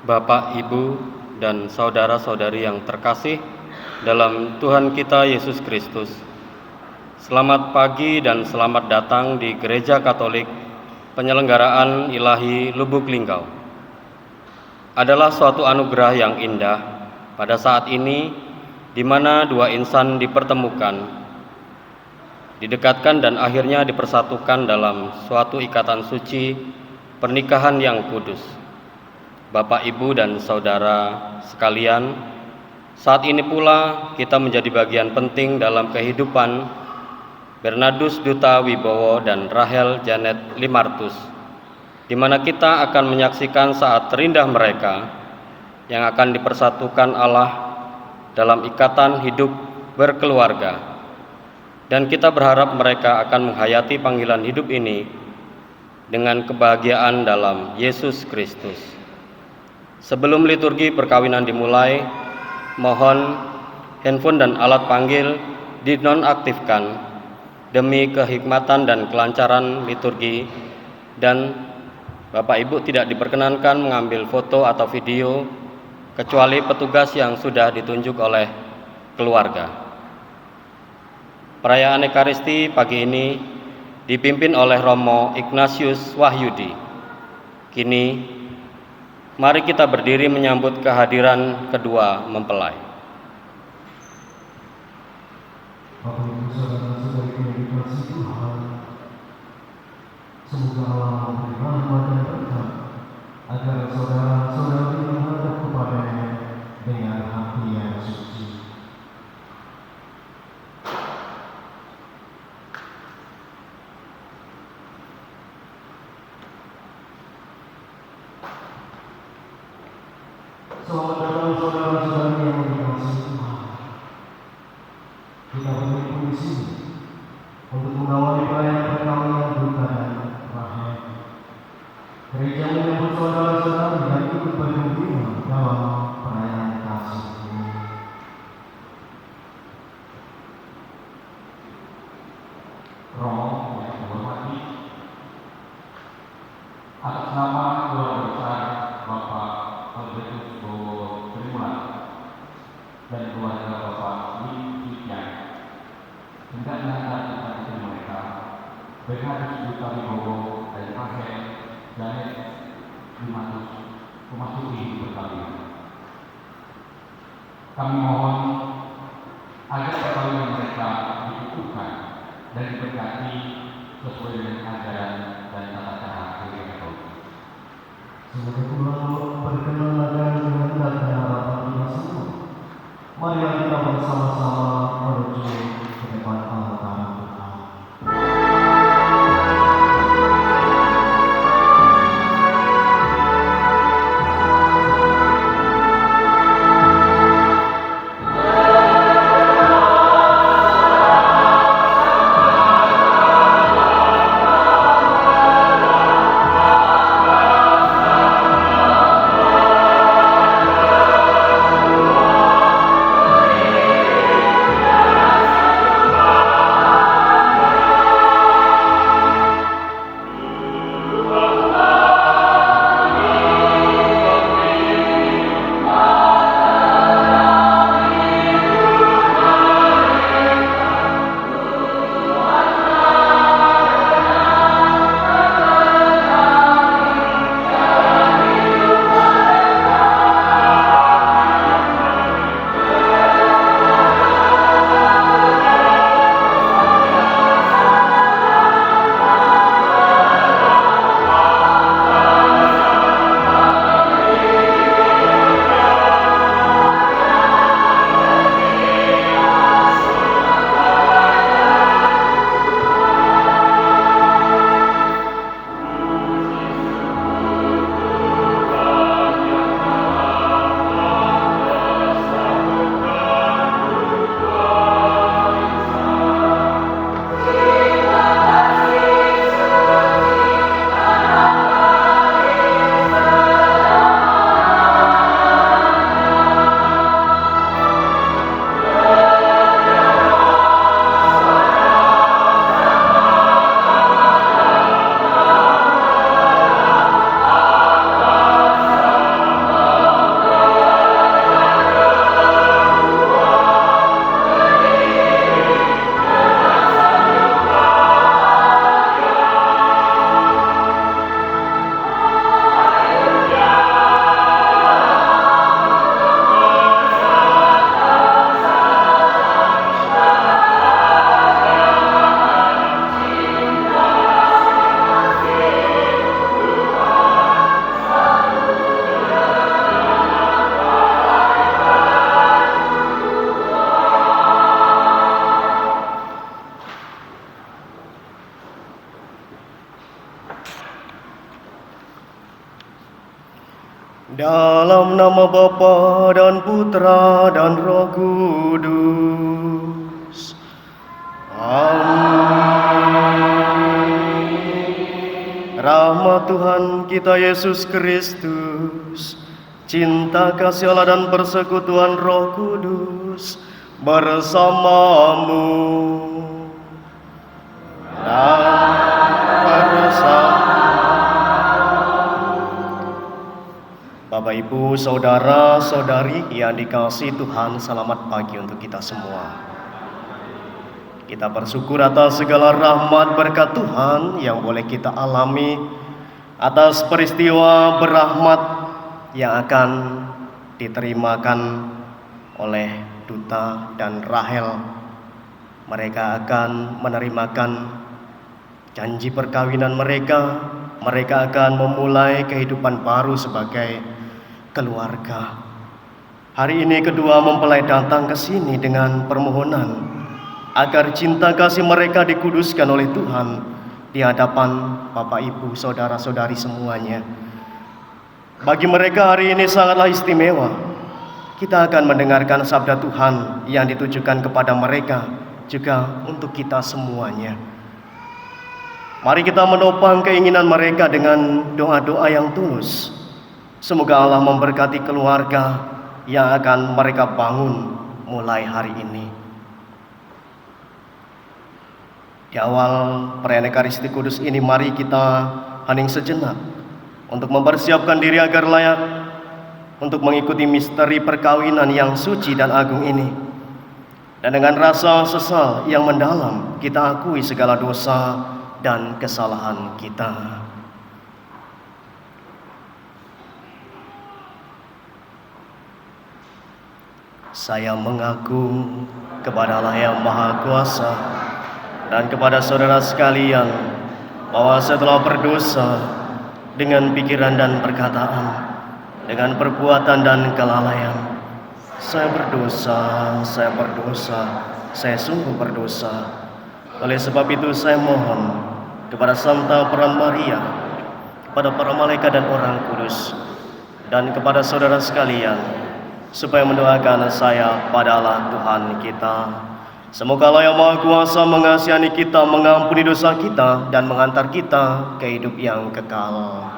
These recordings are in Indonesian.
Bapak, Ibu, dan saudara-saudari yang terkasih dalam Tuhan kita Yesus Kristus. Selamat pagi dan selamat datang di Gereja Katolik penyelenggaraan ilahi Lubuk Linggau adalah suatu anugerah yang indah pada saat ini di mana dua insan dipertemukan, didekatkan dan akhirnya dipersatukan dalam suatu ikatan suci pernikahan yang kudus. Bapak, Ibu, dan saudara sekalian, saat ini pula kita menjadi bagian penting dalam kehidupan Bernardus Duta Wibowo dan Rahel Janet Limartus, di mana kita akan menyaksikan saat terindah mereka yang akan dipersatukan Allah dalam ikatan hidup berkeluarga. Dan kita berharap mereka akan menghayati panggilan hidup ini dengan kebahagiaan dalam Yesus Kristus. Sebelum liturgi perkawinan dimulai, mohon handphone dan alat panggil dinonaktifkan demi kehikmatan dan kelancaran liturgi, dan Bapak Ibu tidak diperkenankan mengambil foto atau video kecuali petugas yang sudah ditunjuk oleh keluarga. Perayaan Ekaristi pagi ini dipimpin oleh Romo Ignatius Wahyudi. Kini mari kita berdiri menyambut kehadiran kedua mempelai. Bapak Ibu saudara-saudari yang dikasihi Tuhan, semoga Allah memberi rahmat dan berkat agar saudara-saudari menghadap kepadanya dengan hati yang suci. Selamat datang saudara-saudari yang dikasihi Tuhan. Kita berkumpul di sini untuk mengawali perayaan perkawinan Duta dan Rahel. Gereja menyambut saudara-saudari dan ikut bergembira dalam perayaan kasih ini. Romo yang dihormati, atas nama keluarga besar Bapak Albertus Bowo Trimulat dan keluarga Bapak Lee, hendaknya hati-hati mereka Bernardus Duta Wibowo dan Rahel Janet Limartus memasuki perkawinan. Kami mohon agar perkawinan mereka dikukuhkan dan diberkati sesuai dengan ajaran dan tata cara gereja Katolik. Semoga Tuhan berkenan dengan kehendak dan harapan kita semua. Marilah kita bersama-sama menuju ke depan altar Tuhan. Dalam nama Bapa dan Putra dan Roh Kudus. Amin. Rahmat Tuhan kita Yesus Kristus, cinta kasih Allah dan persekutuan Roh Kudus bersamamu dan bersama Bapak, Ibu, Saudara, Saudari yang dikasihi Tuhan, selamat pagi untuk kita semua. Kita bersyukur atas segala rahmat berkat Tuhan yang boleh kita alami, atas peristiwa berahmat yang akan diterimakan oleh Duta dan Rahel. Mereka akan menerimakan janji perkawinan mereka. Mereka akan memulai kehidupan baru sebagai keluarga. Hari ini kedua mempelai datang ke sini dengan permohonan agar cinta kasih mereka dikuduskan oleh Tuhan di hadapan Bapak, Ibu, Saudara-saudari semuanya. Bagi mereka hari ini sangatlah istimewa. Kita akan mendengarkan sabda Tuhan yang ditujukan kepada mereka, juga untuk kita semuanya. Mari kita menopang keinginan mereka dengan doa-doa yang tulus. Semoga Allah memberkati keluarga yang akan mereka bangun mulai hari ini. Di awal perayaan Ekaristi Kudus ini, mari kita hening sejenak untuk mempersiapkan diri agar layak untuk mengikuti misteri perkawinan yang suci dan agung ini. Dan dengan rasa sesal yang mendalam, kita akui segala dosa dan kesalahan kita. Saya mengaku kepada Allah yang Maha Kuasa dan kepada saudara sekalian bahwa saya telah berdosa dengan pikiran dan perkataan, dengan perbuatan dan kelalaian. Saya berdosa, saya sungguh berdosa. Oleh sebab itu saya mohon kepada Santa Peran Maria, kepada para malaikat dan orang kudus, dan kepada saudara sekalian, supaya mendoakan saya pada Allah Tuhan kita. Semoga Allah yang Maha Kuasa mengasihani kita, mengampuni dosa kita, dan mengantar kita ke hidup yang kekal.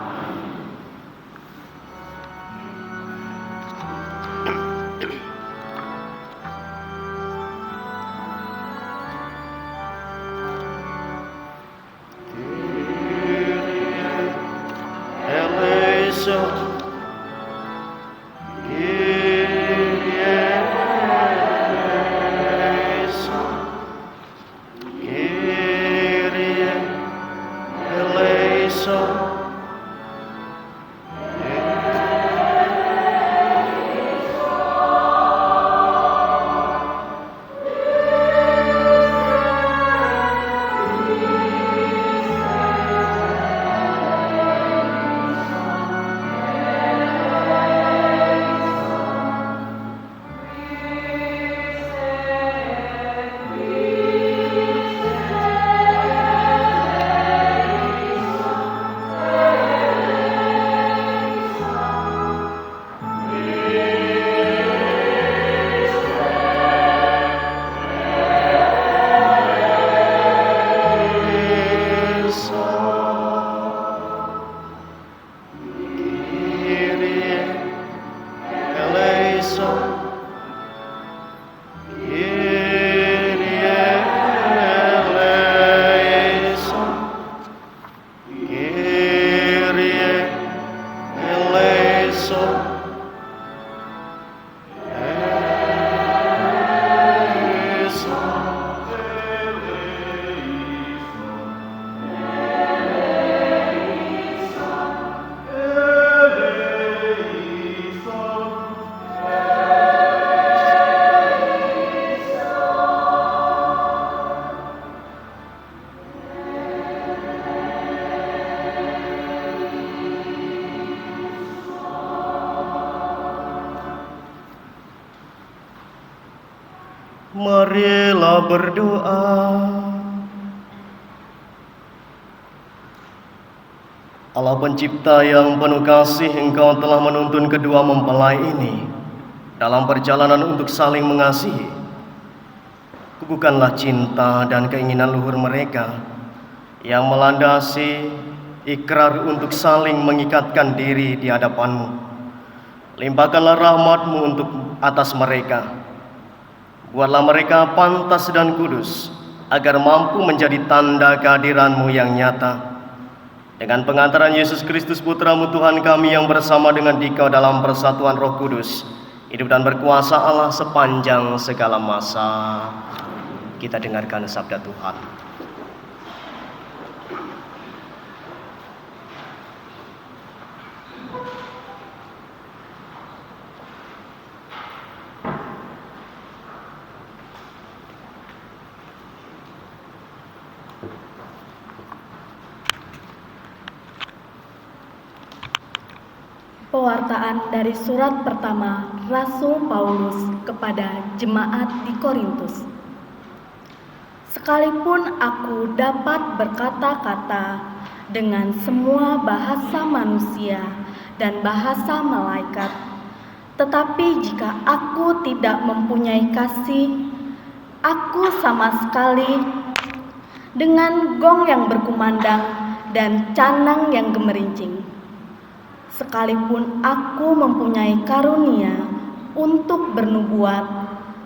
Marilah berdoa. Allah pencipta yang penuh kasih, Engkau telah menuntun kedua mempelai ini dalam perjalanan untuk saling mengasihi. Bukanlah cinta dan keinginan luhur mereka yang melandasi ikrar untuk saling mengikatkan diri di hadapan-Mu. Limpahkanlah rahmat-Mu untuk atas mereka. Buatlah mereka pantas dan kudus, agar mampu menjadi tanda kehadiran-Mu yang nyata. Dengan pengantaran Yesus Kristus Putra-Mu Tuhan kami yang bersama dengan Dikau dalam persatuan Roh Kudus, hidup dan berkuasa Allah sepanjang segala masa. Kita dengarkan sabda Tuhan. Pewartaan dari surat pertama Rasul Paulus kepada jemaat di Korintus. Sekalipun aku dapat berkata-kata dengan semua bahasa manusia dan bahasa malaikat, tetapi jika aku tidak mempunyai kasih, aku sama sekali dengan gong yang berkumandang dan canang yang gemerincing. Sekalipun aku mempunyai karunia untuk bernubuat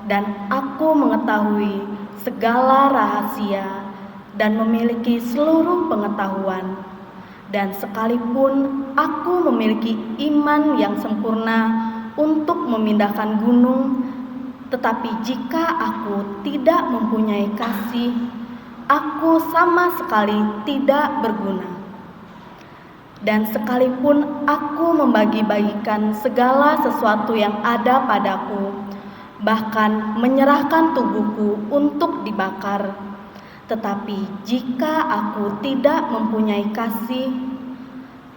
dan aku mengetahui segala rahasia dan memiliki seluruh pengetahuan, dan sekalipun aku memiliki iman yang sempurna untuk memindahkan gunung, tetapi jika aku tidak mempunyai kasih, aku sama sekali tidak berguna. Dan sekalipun aku membagi-bagikan segala sesuatu yang ada padaku, bahkan menyerahkan tubuhku untuk dibakar, tetapi jika aku tidak mempunyai kasih,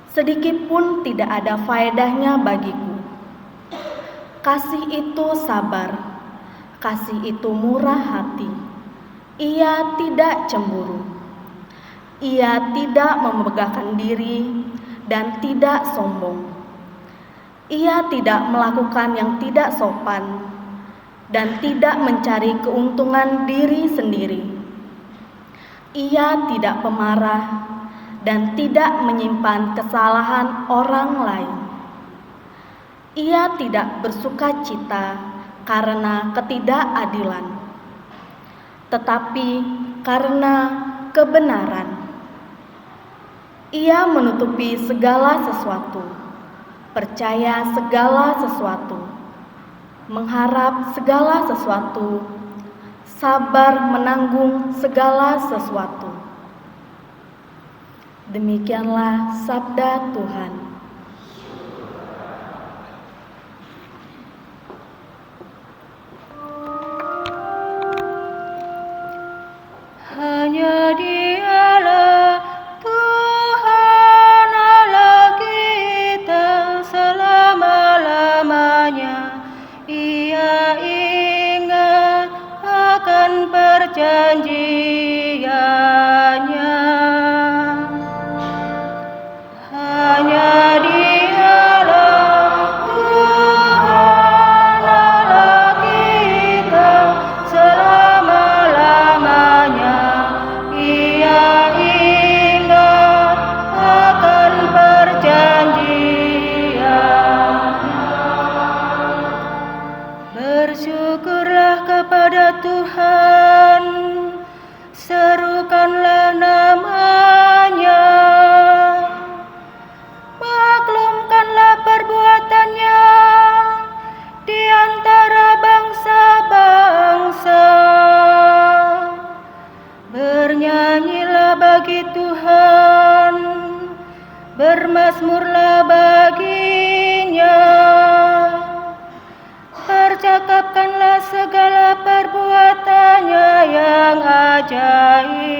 sedikit pun tidak ada faedahnya bagiku. Kasih itu sabar, kasih itu murah hati, ia tidak cemburu, ia tidak memegahkan diri dan tidak sombong. Ia tidak melakukan yang tidak sopan dan tidak mencari keuntungan diri sendiri. Ia tidak pemarah dan tidak menyimpan kesalahan orang lain. Ia tidak bersukacita karena ketidakadilan, tetapi karena kebenaran. Ia menutupi segala sesuatu, percaya segala sesuatu, mengharap segala sesuatu, sabar menanggung segala sesuatu. Demikianlah sabda Tuhan. Hanya Dialah Tuhan Allah kita selama-lamanya. Ia ingat akan perjanjiannya. Hanya Dialah Tuhan Allah kita selama-lamanya. Ia ingat akan perjanjiannya. Bersyukurlah kepada Tuhan, serukanlah nama-Nya, maklumkanlah perbuatannya di antara bangsa-bangsa. Bernyanyilah bagi Tuhan, bermazmurlah baginya. Percakapkanlah segala perbuatannya yang ajaib.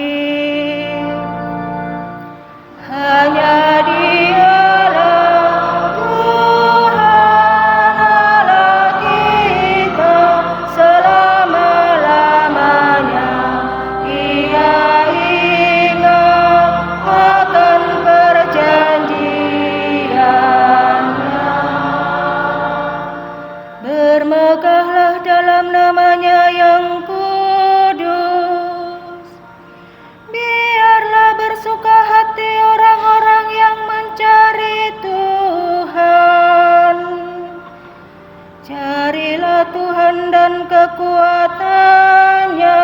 Hanya Dialah Tuhan Allah kita selama-lamanya. Ia ingat akan perjanjiannya. Tuhan dan kekuatannya.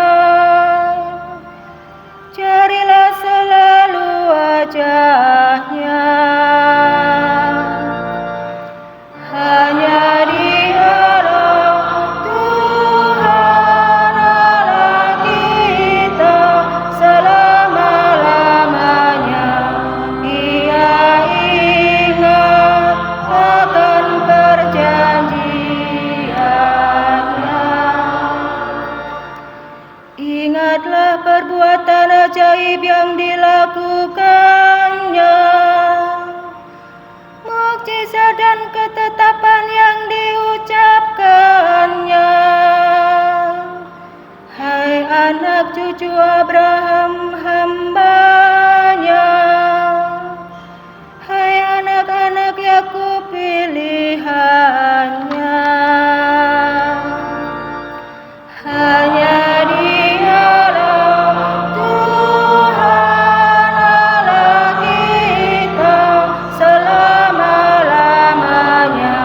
Carilah selalu wajahnya. Hanya Dialah Tuhan Allah kita selama-lamanya. Ia ingat akan perjanjiannya. Ingatlah perbuatan ajaib yang dilakukannya, mukjizat dan ketetapan yang diucapkannya. Hai anak cucu Abraham hamba-Nya, hai anak-anak Yakub pilihannya. Hanya Dialah Tuhan Allah kita selama-lamanya.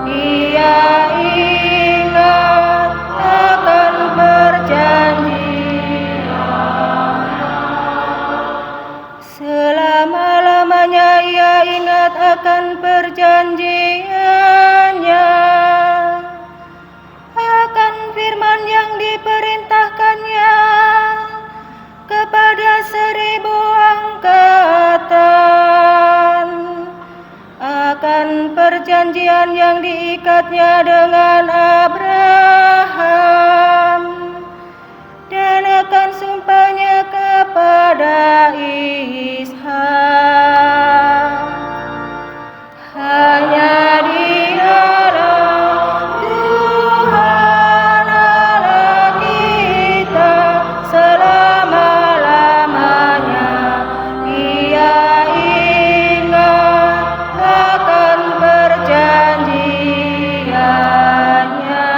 Ia ingat akan perjanjiannya. Selama-lamanya Ia ingat akan perjanjiannya, akan firman yang diperintahkannya kepada 1000 angkatan, akan perjanjian yang diikatnya dengan Abraham, dan akan sumpahnya kepada Ishak. Hanya Dialah Tuhan Allah kita selama-lamanya. Ia ingat akan perjanjiannya.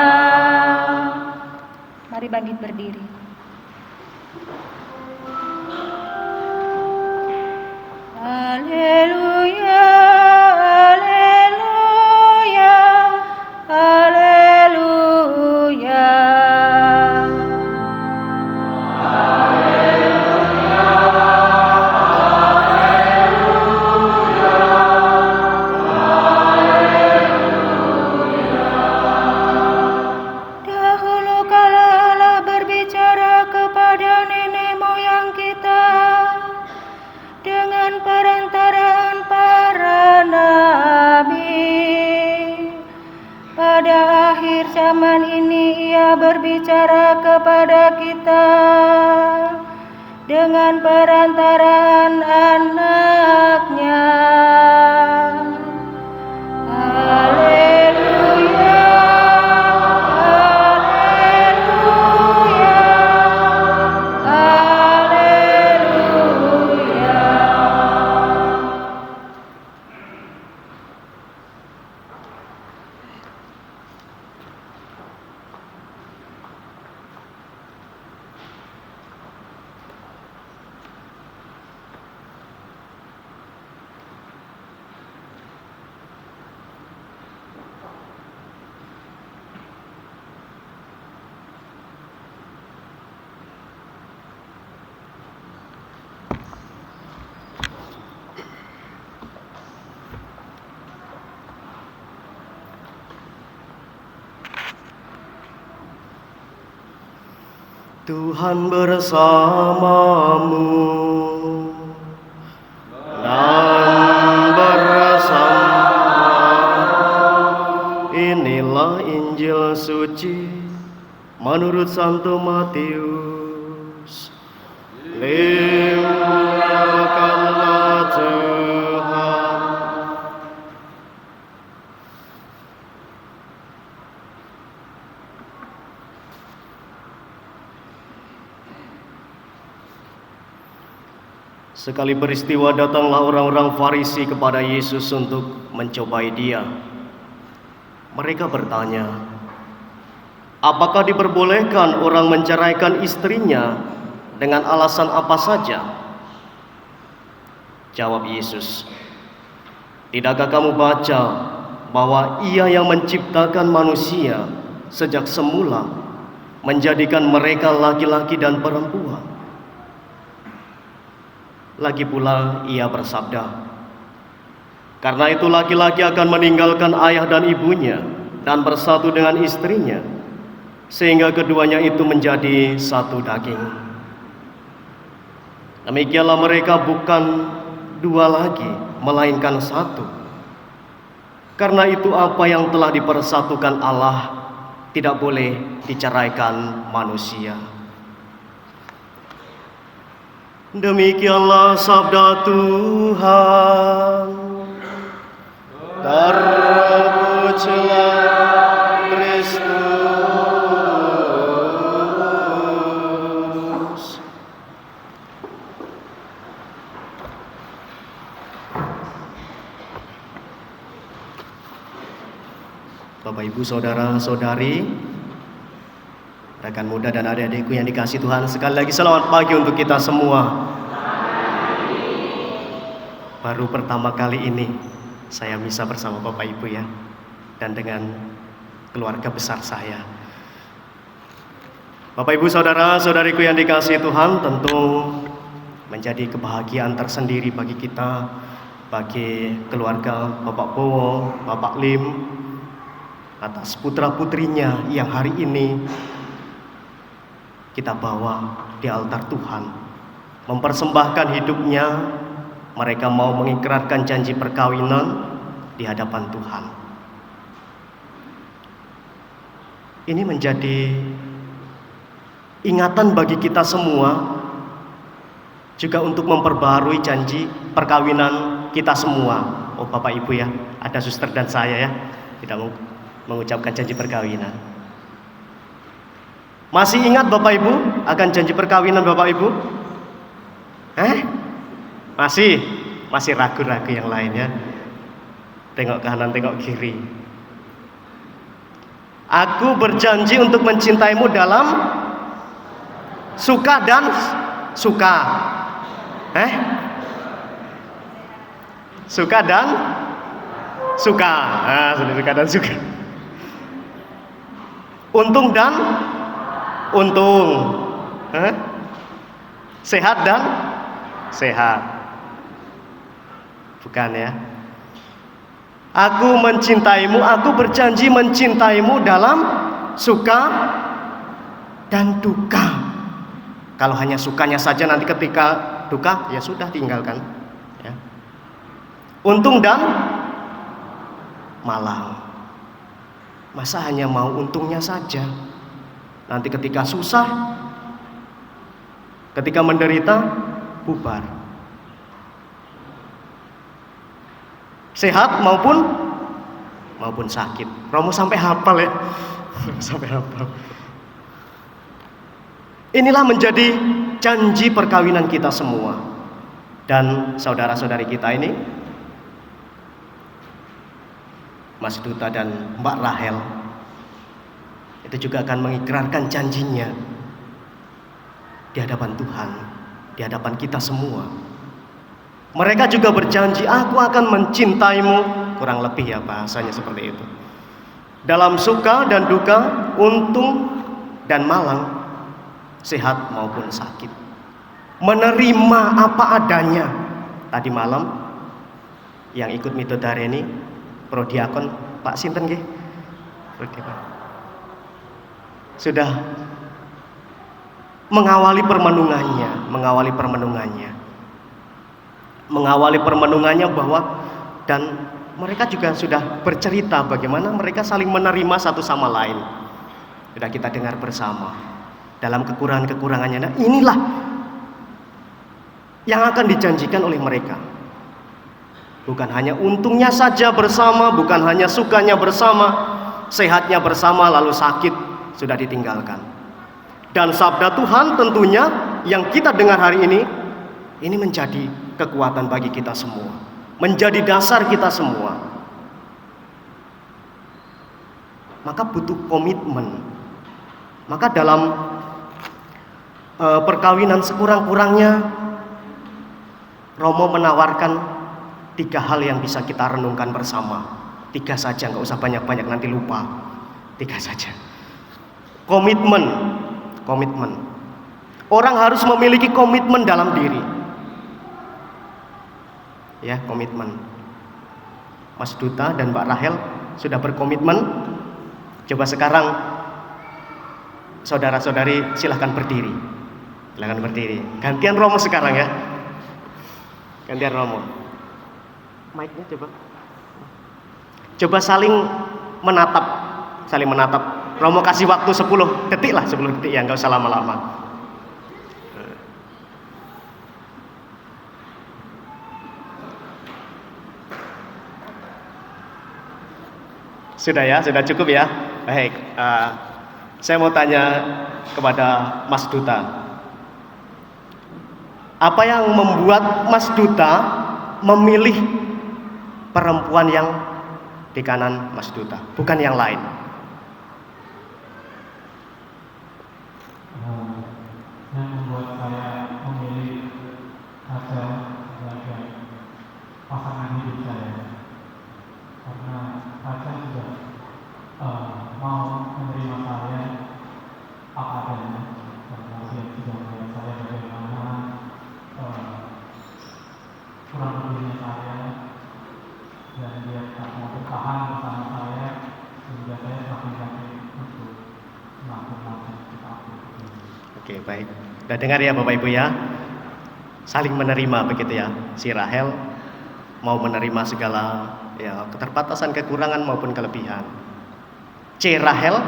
Mari bangkit berdiri. Haleluya, haleluya, haleluya. Dahulu kala Allah berbicara kepada nenek moyang kita dengan perantaraan para nabi. Pada akhir zaman ini Ia berbicara kepada kita dengan perantaraan Anak-Nya. Haleluya, haleluya, haleluya. Tuhan bersamamu dan bersama. Inilah Injil suci menurut Santo Matius. Limpahkanlah Tuhan. Sekali peristiwa datanglah orang-orang Farisi kepada Yesus untuk mencobai Dia. Mereka bertanya, apakah diperbolehkan orang menceraikan istrinya dengan alasan apa saja? Jawab Yesus, tidakkah kamu baca bahwa Ia yang menciptakan manusia sejak semula menjadikan mereka laki-laki dan perempuan. Lagi pula ia bersabda, karena itu laki-laki akan meninggalkan ayah dan ibunya dan bersatu dengan istrinya, sehingga keduanya itu menjadi satu daging. Demikianlah mereka bukan dua lagi, melainkan satu. Karena itu apa yang telah dipersatukan Allah tidak boleh diceraikan manusia. Demikianlah sabda Tuhan. Terpujilah Kristus. Bapak, Ibu, saudara-saudari, rekan muda dan adik-adikku yang dikasihi Tuhan, sekali lagi selamat pagi untuk kita semua. Baru pertama kali ini saya misa bersama Bapak Ibu ya, dan dengan keluarga besar saya. Bapak Ibu, saudara-saudariku yang dikasihi Tuhan, tentu menjadi kebahagiaan tersendiri bagi kita, bagi keluarga Bapak Bowo, Bapak Lim, atas putra-putrinya yang hari ini kita bawa di altar Tuhan, mempersembahkan hidupnya. Mereka mau mengikrarkan janji perkawinan di hadapan Tuhan. Ini menjadi ingatan bagi kita semua, juga untuk memperbarui janji perkawinan kita semua. Oh Bapak Ibu ya, ada suster dan saya ya, tidak mengucapkan janji perkawinan. Masih ingat Bapak Ibu akan janji perkawinan Bapak Ibu? Masih ragu-ragu yang lainnya. Tengok kanan, tengok kiri. Aku berjanji untuk mencintaimu dalam suka dan suka. Suka dan suka. Suka dan suka. Untung dan untung. Sehat dan sehat. Bukan ya. Aku mencintaimu, aku berjanji mencintaimu dalam suka dan duka. Kalau hanya sukanya saja, nanti ketika duka ya sudah tinggalkan ya. Untung dan malang. Masa hanya mau untungnya saja? Nanti ketika susah, ketika menderita, bubar. Sehat maupun sakit. Romo sampai hafal ya. Sampai hafal. Inilah menjadi janji perkawinan kita semua. Dan saudara-saudari kita ini, Mas Duta dan Mbak Rahel, itu juga akan mengikrarkan janjinya di hadapan Tuhan, di hadapan kita semua. Mereka juga berjanji, aku akan mencintaimu, kurang lebih ya bahasanya seperti itu, dalam suka dan duka, untung dan malang, sehat maupun sakit. Menerima apa adanya. Tadi malam yang ikut midodareni Prodiakon Pak Sinten nggih? Prodiakon sudah mengawali permenungannya bahwa, dan mereka juga sudah bercerita bagaimana mereka saling menerima satu sama lain. Sudah kita dengar bersama dalam kekurangan-kekurangannya. Nah, inilah yang akan dijanjikan oleh mereka. Bukan hanya untungnya saja bersama, bukan hanya sukanya bersama, sehatnya bersama, lalu sakit sudah ditinggalkan. Dan sabda Tuhan tentunya yang kita dengar hari ini menjadi kekuatan bagi kita semua, menjadi dasar kita semua. Maka butuh komitmen. Maka dalam perkawinan sekurang-kurangnya Romo menawarkan 3 hal yang bisa kita renungkan bersama. 3 saja, nggak usah banyak-banyak, nanti lupa. 3 saja. Komitmen. Orang harus memiliki komitmen dalam diri. Ya, komitmen. Mas Duta dan Mbak Rahel sudah berkomitmen. Coba sekarang saudara-saudari silahkan berdiri. Gantian Romo sekarang ya. Gantian Romo. Mic-nya coba saling menatap. Romo kasih waktu 10 detik lah, 10 detik ya, nggak usah lama-lama. Sudah ya, sudah cukup ya. Baik, saya mau tanya kepada Mas Duta. Apa yang membuat Mas Duta memilih perempuan yang di kanan Mas Duta, bukan yang lain? Yang membuat saya memilih Hazel sebagai pasangan hidup saya, karena Hazel sudah mau menerima saya apa adanya, karena dia sudah melihat saya bagaimana kurang lebihnya saya, dan dia tak mau bertahan bersama saya, sehingga saya semakin yakin untuk melakukan kita. Oke, baik. Udah dengar ya Bapak Ibu ya? Saling menerima begitu ya. Si Rahel mau menerima segala ya keterbatasan, kekurangan maupun kelebihan. C. Rahel,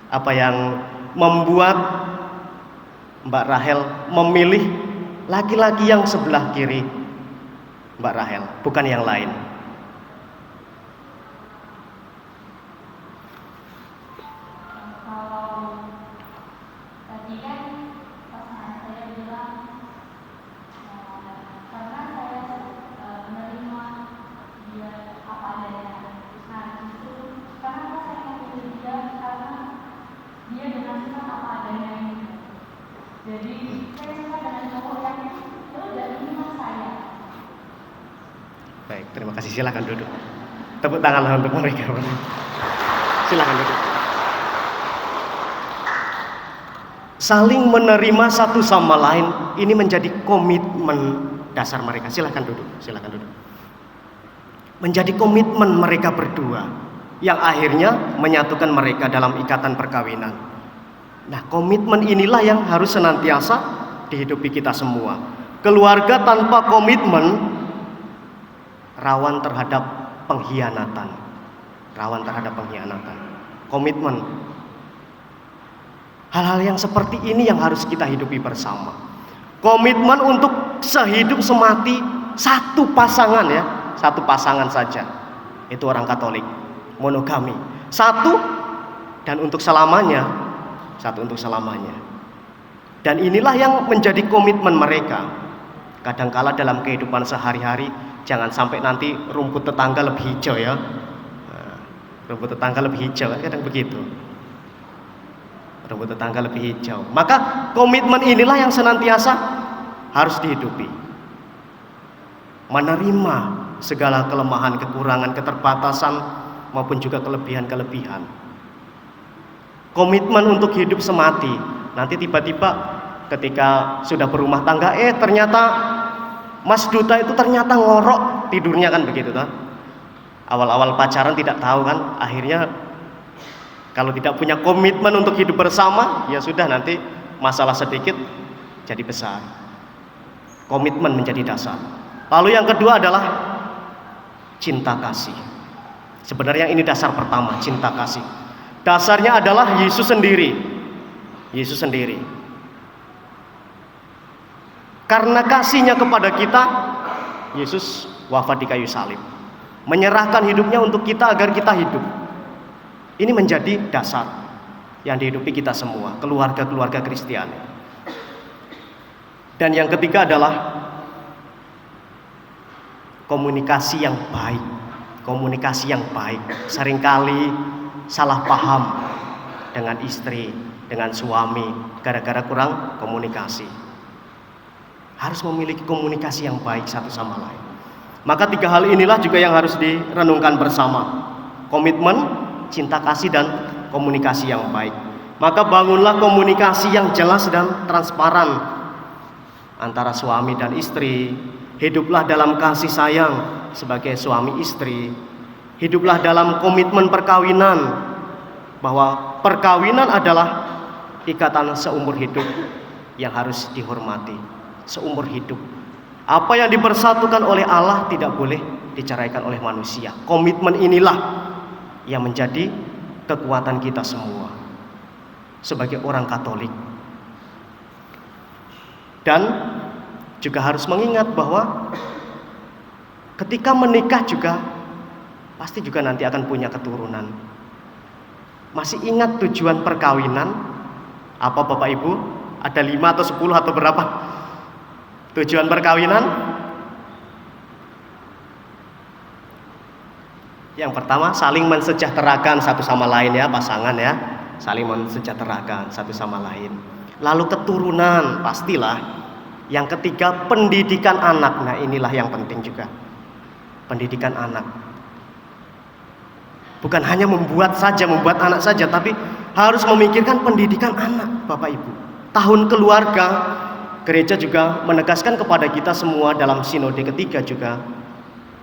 apa yang membuat Mbak Rahel memilih laki-laki yang sebelah kiri Mbak Rahel, bukan yang lain? Baik, terima kasih. Silakan duduk. Tepuk tanganlah untuk mereka. Silakan duduk. Saling menerima satu sama lain, ini menjadi komitmen dasar mereka. Silakan duduk. Menjadi komitmen mereka berdua yang akhirnya menyatukan mereka dalam ikatan perkawinan. Nah, komitmen inilah yang harus senantiasa dihidupi kita semua. Keluarga tanpa komitmen rawan terhadap pengkhianatan. Komitmen. Hal-hal yang seperti ini yang harus kita hidupi bersama. Komitmen untuk sehidup semati satu pasangan ya, satu pasangan saja. Itu orang Katolik, monogami. Satu dan untuk selamanya. Dan inilah yang menjadi komitmen mereka. Kadangkala dalam kehidupan sehari-hari jangan sampai nanti rumput tetangga lebih hijau ya. Rumput tetangga lebih hijau kan kadang begitu. Maka komitmen inilah yang senantiasa harus dihidupi. Menerima segala kelemahan, kekurangan, keterbatasan maupun juga kelebihan-kelebihan. Komitmen untuk hidup semati. Nanti tiba-tiba ketika sudah berumah tangga, ternyata Mas Duta itu ternyata ngorok tidurnya kan begitu kan. Awal-awal pacaran tidak tahu kan, akhirnya kalau tidak punya komitmen untuk hidup bersama, ya sudah nanti masalah sedikit jadi besar. Komitmen menjadi dasar. Lalu yang kedua adalah cinta kasih. Sebenarnya ini dasar pertama, cinta kasih. Dasarnya adalah Yesus sendiri. Karena kasihnya kepada kita, Yesus wafat di kayu salib, menyerahkan hidupnya untuk kita agar kita hidup. Ini menjadi dasar yang dihidupi kita semua, keluarga-keluarga Kristiani. Dan yang ketiga adalah komunikasi yang baik. Seringkali salah paham dengan istri, dengan suami, gara-gara kurang komunikasi. Harus memiliki komunikasi yang baik satu sama lain. Maka tiga hal inilah juga yang harus direnungkan bersama. Komitmen, cinta kasih dan komunikasi yang baik. Maka bangunlah komunikasi yang jelas dan transparan antara suami dan istri. Hiduplah dalam kasih sayang sebagai suami istri. Hiduplah dalam komitmen perkawinan, bahwa perkawinan adalah ikatan seumur hidup yang harus dihormati. Seumur hidup. Apa yang dipersatukan oleh Allah tidak boleh diceraikan oleh manusia. Komitmen inilah yang menjadi kekuatan kita semua sebagai orang Katolik. Dan juga harus mengingat bahwa ketika menikah juga pasti juga nanti akan punya keturunan. Masih ingat tujuan perkawinan? Apa Bapak Ibu? Ada 5 atau 10 atau berapa? Tujuan perkawinan? Yang pertama, saling mensejahterakan satu sama lain ya, pasangan ya. Saling mensejahterakan satu sama lain. Lalu keturunan, pastilah. Yang ketiga, pendidikan anak. Nah, inilah yang penting juga. Pendidikan anak. Bukan hanya membuat anak saja, tapi harus memikirkan pendidikan anak, Bapak Ibu. Tahun keluarga, gereja juga menegaskan kepada kita semua dalam sinode ketiga juga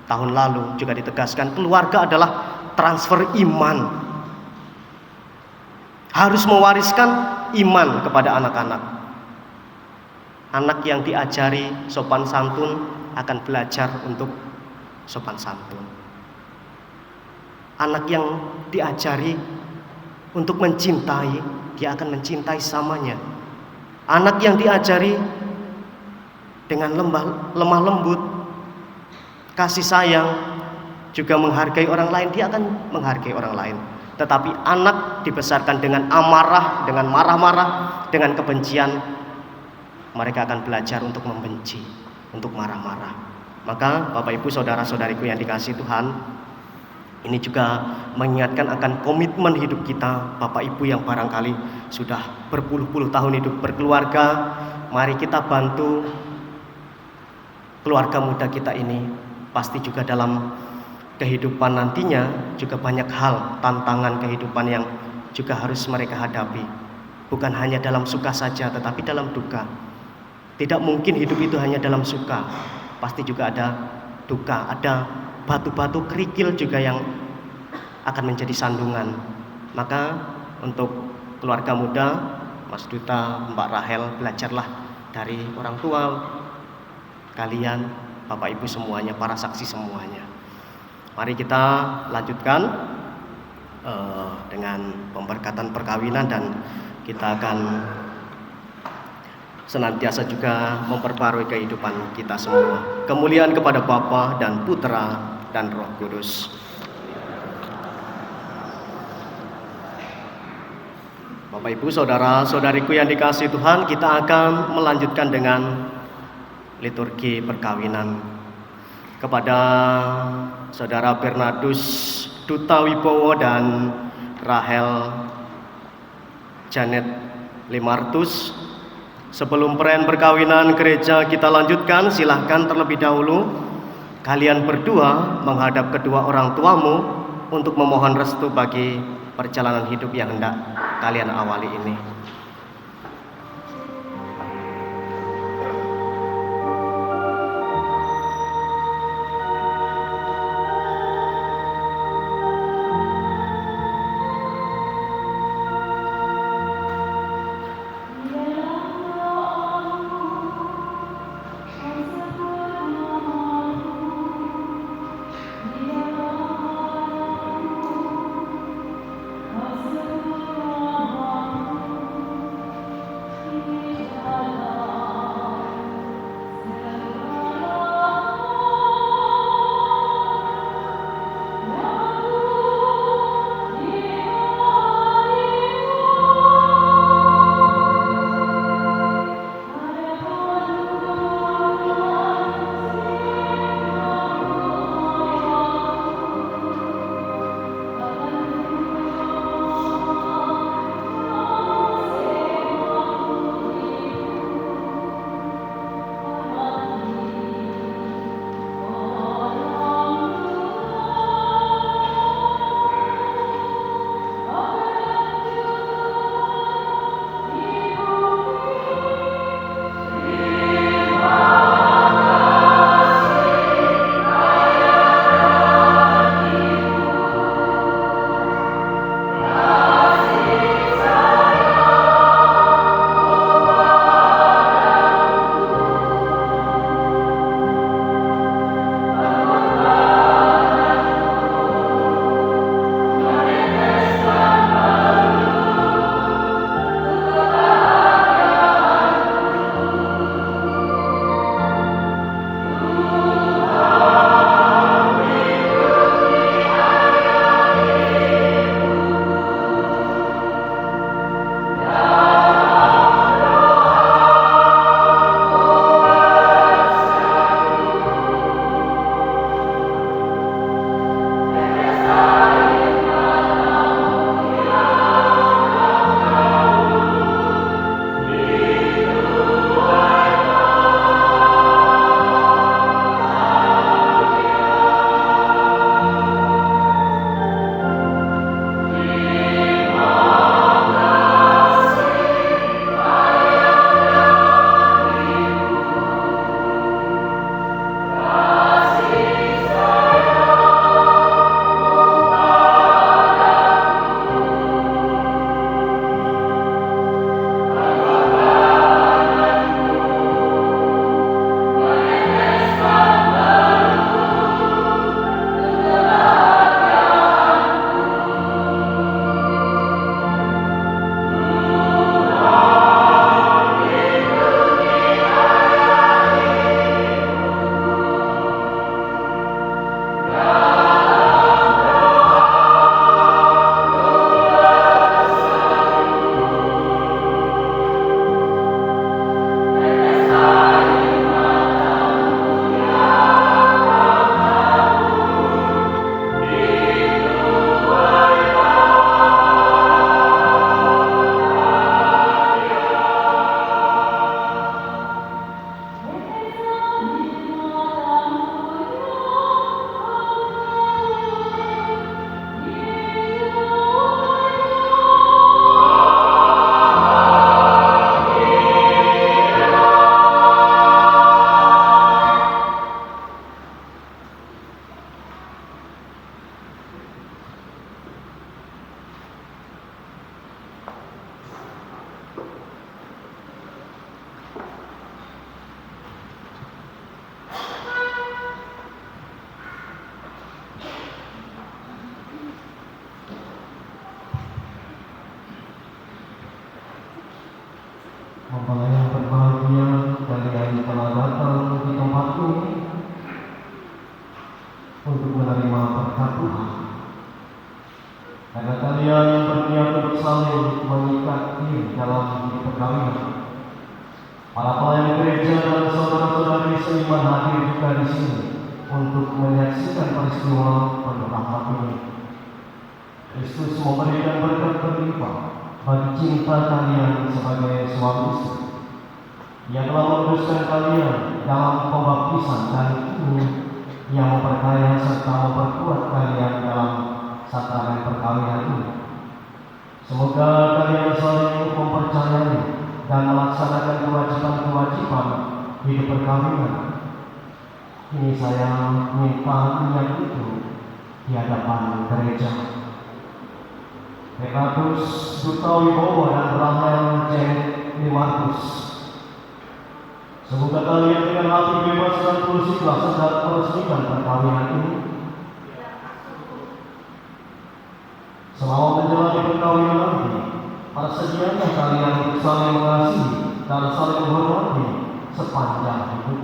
tahun lalu juga ditegaskan, keluarga adalah transfer iman. Harus mewariskan iman kepada anak-anak. Anak yang diajari sopan santun akan belajar untuk sopan santun. Anak yang diajari untuk mencintai, dia akan mencintai samanya. Anak yang diajari dengan lemah lembut, kasih sayang, juga menghargai orang lain, dia akan menghargai orang lain. Tetapi anak dibesarkan dengan amarah, dengan marah-marah, dengan kebencian, mereka akan belajar untuk membenci, untuk marah-marah. Maka Bapak Ibu saudara-saudariku yang dikasihi Tuhan, ini juga mengingatkan akan komitmen hidup kita, Bapak Ibu yang barangkali sudah berpuluh-puluh tahun hidup berkeluarga. Mari kita bantu keluarga muda kita ini. Pasti juga dalam kehidupan nantinya juga banyak hal, tantangan kehidupan yang juga harus mereka hadapi. Bukan hanya dalam suka saja, tetapi dalam duka. Tidak mungkin hidup itu hanya dalam suka. Pasti juga ada duka, ada batu-batu kerikil juga yang akan menjadi sandungan. Maka untuk keluarga muda, Mas Duta, Mbak Rahel, belajarlah dari orang tua kalian, Bapak Ibu semuanya, para saksi semuanya. Mari kita lanjutkan dengan pemberkatan perkawinan, dan kita akan senantiasa juga memperbarui kehidupan kita semua. Kemuliaan kepada Bapa dan Putra dan Roh Kudus. Bapak Ibu saudara-saudariku yang dikasihi Tuhan, kita akan melanjutkan dengan liturgi perkawinan. Kepada Saudara Bernardus Duta Wibowo dan Rahel Janet Limartus, sebelum perayaan perkawinan gereja kita lanjutkan, silahkan terlebih dahulu kalian berdua menghadap kedua orang tuamu untuk memohon restu bagi perjalanan hidup yang hendak kalian awali ini. berkat Tuhan. Karena kalian yang berniat untuk saling mengikat diri dalam hidup perkawinan, para pelayan gereja dan saudara-saudari seiman hadir juga di sini untuk menyaksikan peristiwa penuh rahmat ini. Kristus memberikan berkat berlimpah bagi cinta kalian sebagai suami istri. Ia telah menguduskan kalian dalam pembaptisan dan ini yang memperkaya serta memperkuat kalian dalam sakramens perkawinan ini. Semoga kalian saling mempercayai dan melaksanakan kewajiban-kewajiban hidup perkawinan. Ini saya minta niat itu di hadapan gereja. Renatus Duta Wibowo dan Rahel Janet Limarkus, semoga kalian dengan hati bebas dan tulus ikhlas sedang meresmikan perkawinan ini. Selama menjalani perkawinan nanti, persediaannya kalian untuk saling mengasihi dan saling menghormati sepanjang hidup.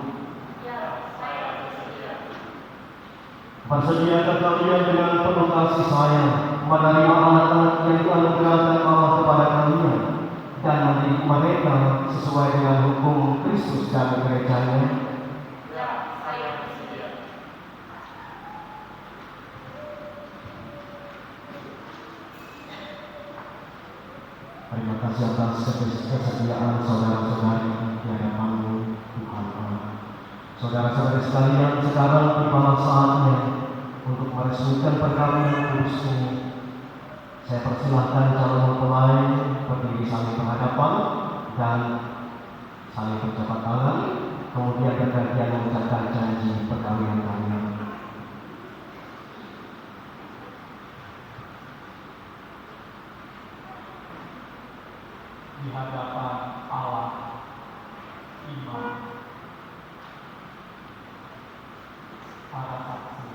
Persediakan kalian dengan penuh kasih sayang menerima anak-anak yang dianugerahkan Allah kepada kalian dan mendidik mereka sesuai dengan hukum Kristus dan gerejanya. Terima kasih atas kesediaan saudara-saudari di hadapan-Mu, Tuhan Allah. Saudara-saudari sekalian, sekarang tibalah saatnya untuk meresmikan perkawinan kudus ini. Saya persilahkan calon mempelai berdiri saling berhadapan dan saling berjabat tangan, kemudian bergantian mengucapkan janji perkawinan kalian. Di hadapan Allah, iman, para saksi,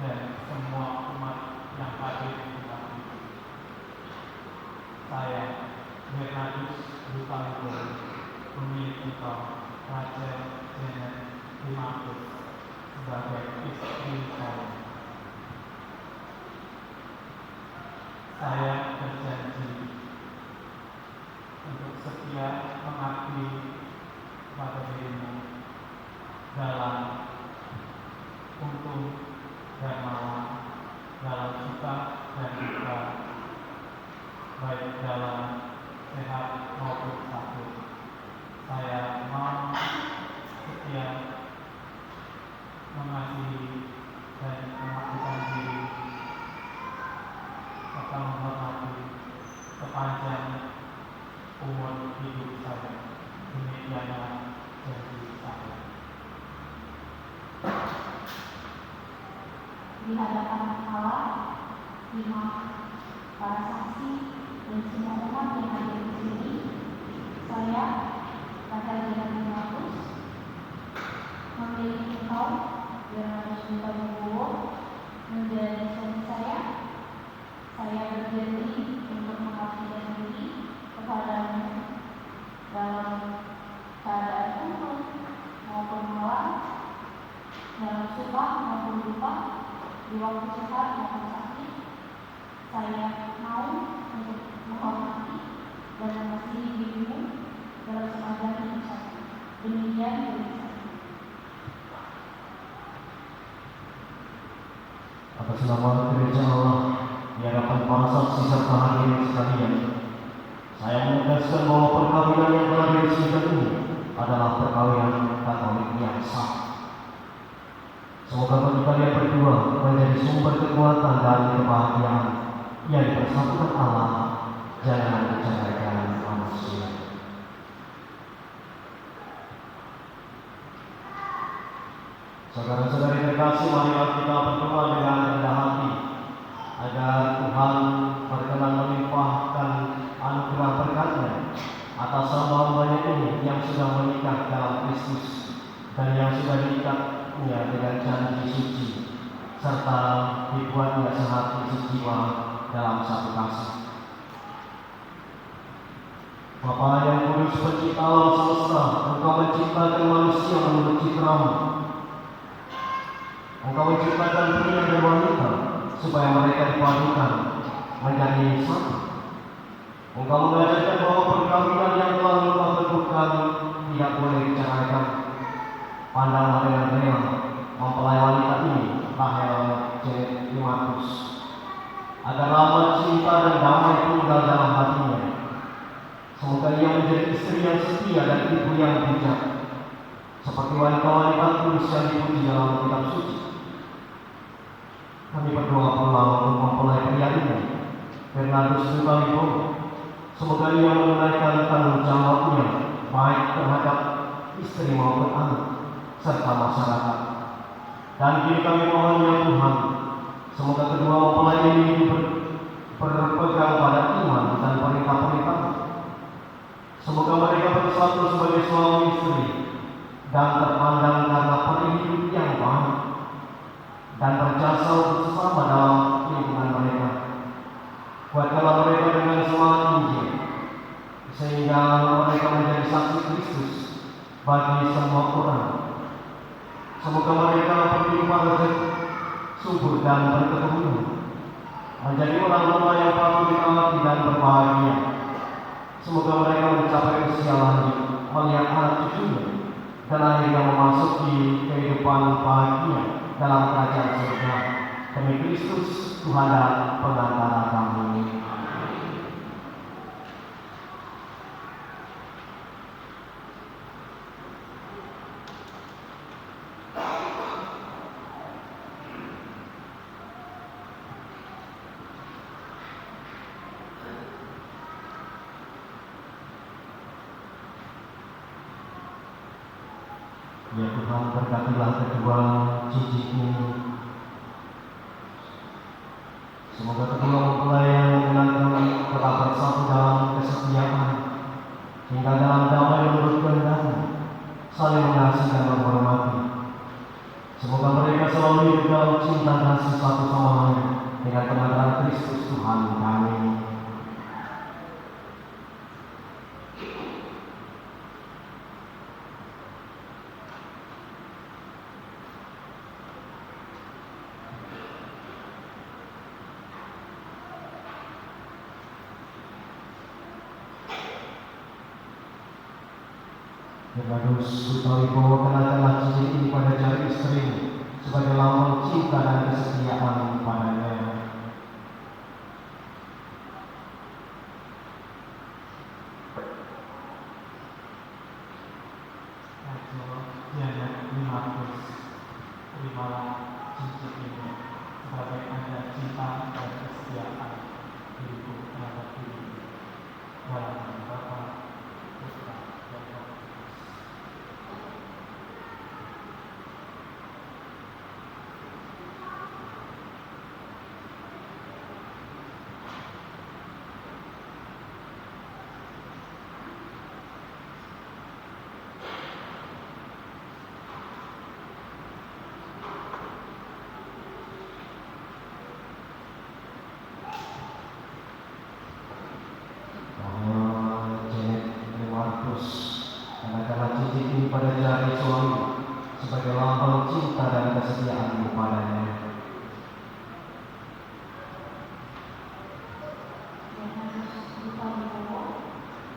dan semua umat yang hadir di tempat ini. Saya, Renatus Duta Wibowo, pemilik engkau, Rahel Janet Limarkus, sebagai istri saya. Saya berjanji untuk setia mengabdi pada dirimu dalam untung dan malam, dalam suka dan duka, baik dalam sehat maupun sakit. Saya mau setia mengasihi dan mengabdikan diri serta menghormati sepanjang umur hidup saya. Demikianlah janji saya. Di hadapan Allah, imam, para saksi, dan semua umat yang hadir di sini, saya, Rahel Janet Limarkus, memilih engkau, Renatus Duta Wibowo, menjadi suami saya. Saya berjanji untuk mengabdikan diri kepadamu dalam keadaan untung maupun malam, dalam suka maupun duka, di waktu sehat maupun sakit. Saya mau untuk menghormati dan mengasihi dirimu dalam sepanjang hidup saya. Demikian dari saya. Atas nama gereja Allah di hadapan para saksi serta hadirin sekalian, saya menegaskan bahwa perkawinan yang telah diresmikan ini adalah perkawinan Katolik yang sah. Semoga bagi kalian berdua menjadi sumber kekuatan dan kebahagiaan yang dipersatukan Allah, jangan diceraikan manusia. Saudara-saudari terkasih, marilah kita berdoa dengan rendah hati agar Tuhan berkenan melimpahkan anugerah berkat-Nya atas hamba-hambanya ini yang sudah menikah dalam Kristus dan yang sudah diikatnya dengan janji suci serta dibuatnya sehati sejiwa dalam satu kasih. Bapa yang kudus, pencipta alam semesta, Engkau menciptakan manusia menurut citra-Mu. Engkau menciptakan pria dan wanita supaya mereka dipadukan menjadi satu. Engkau mengajarkan bahwa perkawinan yang telah Engkau tentukan tidak boleh diceraikan. Pandanglah dengan rela mempelai wanita ini, Rahel Janet Limatus, agar rahmat cinta dan damai tinggal dalam hatinya. Semoga ia menjadi istri yang setia dan ibu yang bijak, seperti wanita-wanita kudus yang dipuji dalam kitab suci. Kami berdoa pula untuk mempelai pria ini, Bernardus Sutalibo. Semoga ia menunaikan tanggung jawabnya baik terhadap istri maupun anak serta masyarakat. Dan kini kami mohon ya Tuhan, semoga kedua mempelai ini berpegang pada iman dan perintah-perintah. Semoga mereka bersatu sebagai suami istri dan terpandang karena perhidup yang baik dan berjasa untuk sesama dalam lingkungan mereka. Kuatkanlah mereka dengan semangat Injil, sehingga mereka menjadi saksi Kristus bagi semua orang. Semoga mereka berkehidupan subur dan berketurunan, menjadi orang tua yang patut ditaati dan berbahagia. Semoga mereka mencapai usia lanjut, melihat anak cucunya, dan akhirnya memasuki kehidupan bahagia dalam kerajaan surga. Demi Kristus Tuhan dan pengantara kami. Ya Tuhan, berkatilah kedua cincin ini. Semoga kedua mempelai yang mengenalkan tetap bersatu dalam kesetiaan, hingga dalam damai menurut kehendak-Mu, saling mengasihi dan menghormati. Semoga mereka selalu hidup dalam cinta kasih satu sama lain dengan pengajaran Kristus Tuhan kami. Bernardus Sutalibo, kenakanlah cincin ini pada jari istrimu sebagai lambang cinta dan kesetiaan padanya. Janet Limatus, terimalah cincin ini sebagai tanda cinta dan kesetiaan diriku terhadap dirimu. Dalam nama Bapa, Putra, dan Roh Kudus. Janet Limatus, kenakanlah cincin ini pada jari suami sebagai lambang cinta dan kesetiaan padanya. Bernardus Sutalibo,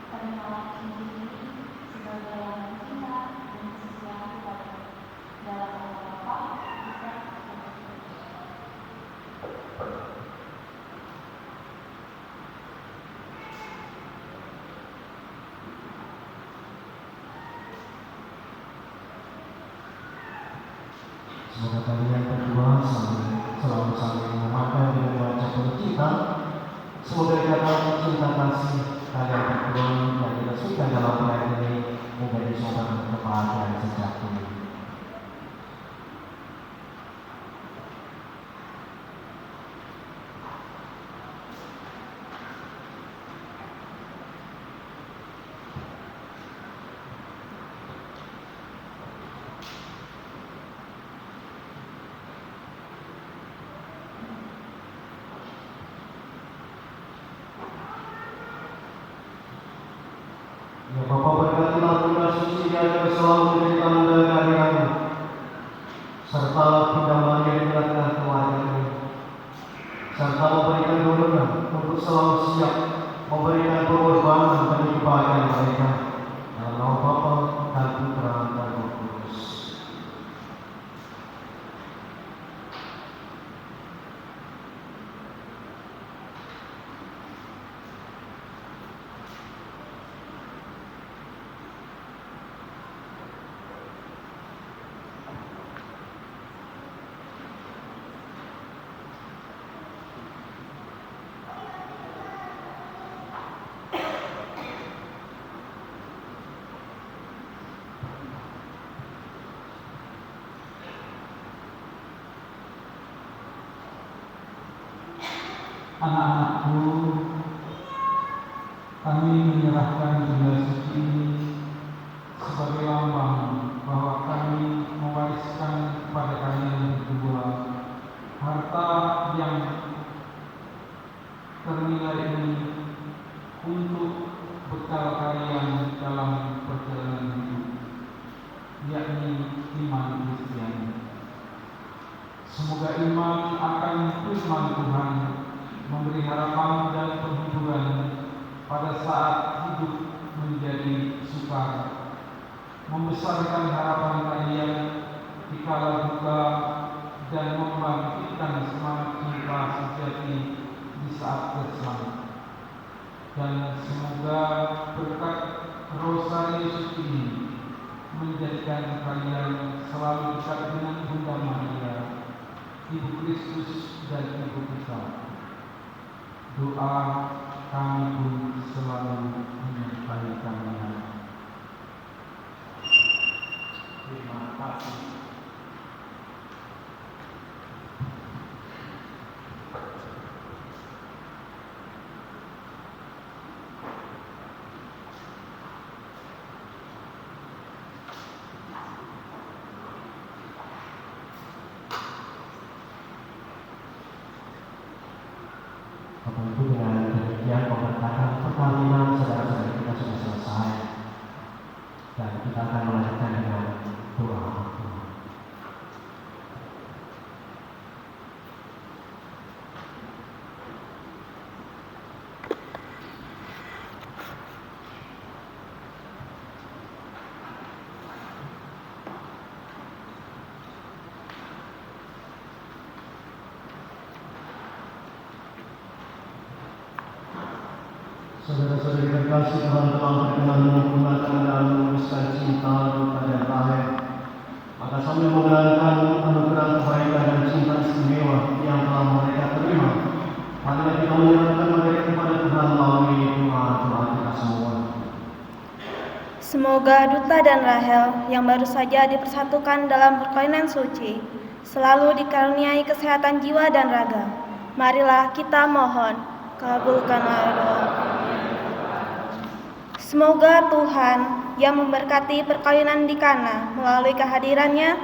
terimalah cincin ini sebagai lambang cinta dan kesetiaan padamu. Dalam nama Bapa, Putra, dan Roh Kudus. Semoga kalian berdua selalu saling memakai dengan wajah penuh cinta. Semoga ikatan cinta kasih kalian berdua yang diresmikan dalam proyek ini menjadi sumber kebahagiaan sejati. Ya Bapa, berkatilah tunda suci yang selalu menjadi tanda dari Anak-anakku, kami menyerahkan benda suci ini sebagai lambang bahwa kami mewariskan kepada kalian berdua harta yang ternilai ini untuk bekal kalian dalam perjalanan hidup, yakni iman Kristiani. Semoga iman akan firman Tuhan memberi harapan dan penghiburan pada saat hidup menjadi sukar, membesarkan harapan kalian di kala duka, dan membangkitkan semangat cinta sejati di saat gersang. Dan semoga berkat Rosari suci ini menjadikan kalian selalu dekat dengan Bunda Maria, Ibu Kristus dan Ibu kita. Doa kami pun selalu menyertai kalian. Terima kasih. Bapak Ibu, dengan demikian pemberkatan perkawinan saudara-saudara kita sudah selesai, dan kita akan melanjutkan dengan doa. Saudara-saudari terkasih, Tuhan telah berkenan menggunakan dan menuliskan cinta kepada Rahel. Maka sambil mengenangkan anugerah kebaikan dan cinta istimewa yang telah mereka terima, marilah kita menyerahkan mereka kepada Tuhan melalui doa kita semua. Semoga Duta dan Rahel yang baru saja dipersatukan dalam perkawinan suci selalu dikaruniai kesehatan jiwa dan raga. Marilah kita mohon, kabulkanlah doa. Semoga Tuhan yang memberkati perkawinan di Kana melalui kehadirannya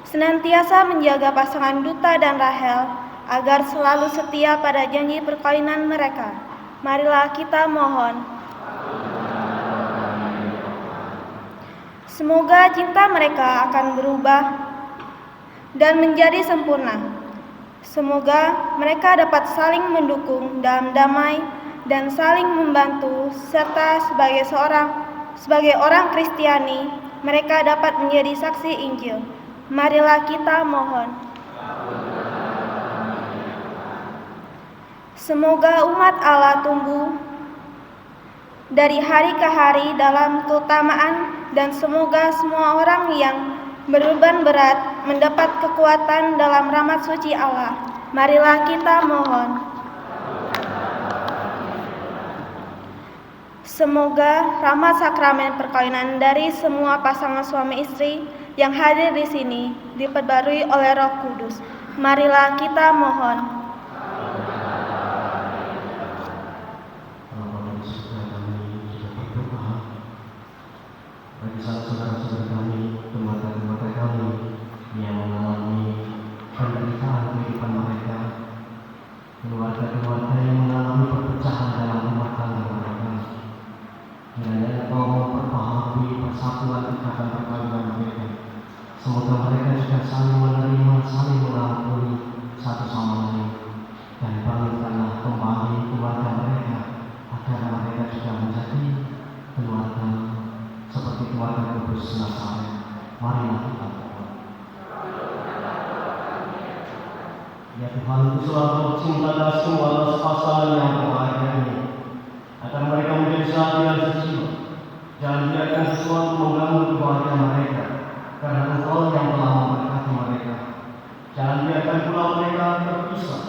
senantiasa menjaga pasangan Duta dan Rahel agar selalu setia pada janji perkawinan mereka. Marilah kita mohon. Semoga cinta mereka akan berubah dan menjadi sempurna. Semoga mereka dapat saling mendukung dalam damai dan saling membantu, serta sebagai orang Kristiani, mereka dapat menjadi saksi Injil. Marilah kita mohon. Semoga umat Allah tumbuh dari hari ke hari dalam keutamaan, dan semoga semua orang yang berbeban berat mendapat kekuatan dalam rahmat suci Allah. Marilah kita mohon. Semoga rahmat sakramen perkawinan dari semua pasangan suami istri yang hadir di sini diperbarui oleh Roh Kudus. Marilah kita mohon. Bagi saudara-saudara kami, keluarga-keluarga kami yang mengalami penderitaan kehidupan mereka, keluarga-keluarga yang mengalami perpecahan dalam rumah tangga mereka, kiranya Engkau memperbaharui persatuan ikatan perkawinan mereka. Semoga mereka juga saling menerima, saling mengampuni satu sama lain, dan bangunkanlah kembali keluarga mereka agar mereka juga menjadi keluarga seperti keluarga kudus Nazaret. Marilah kita berdoa. Ya Tuhan, selalu cinta dan semua pasangan yang berbahagia ini, agar mereka menjadi satu dan sejiwa. Jangan biarkan sesuatu mengganggu kebahagiaan mereka, karena Engkau yang telah memberkati mereka. Jangan biarkan pula mereka terpisah,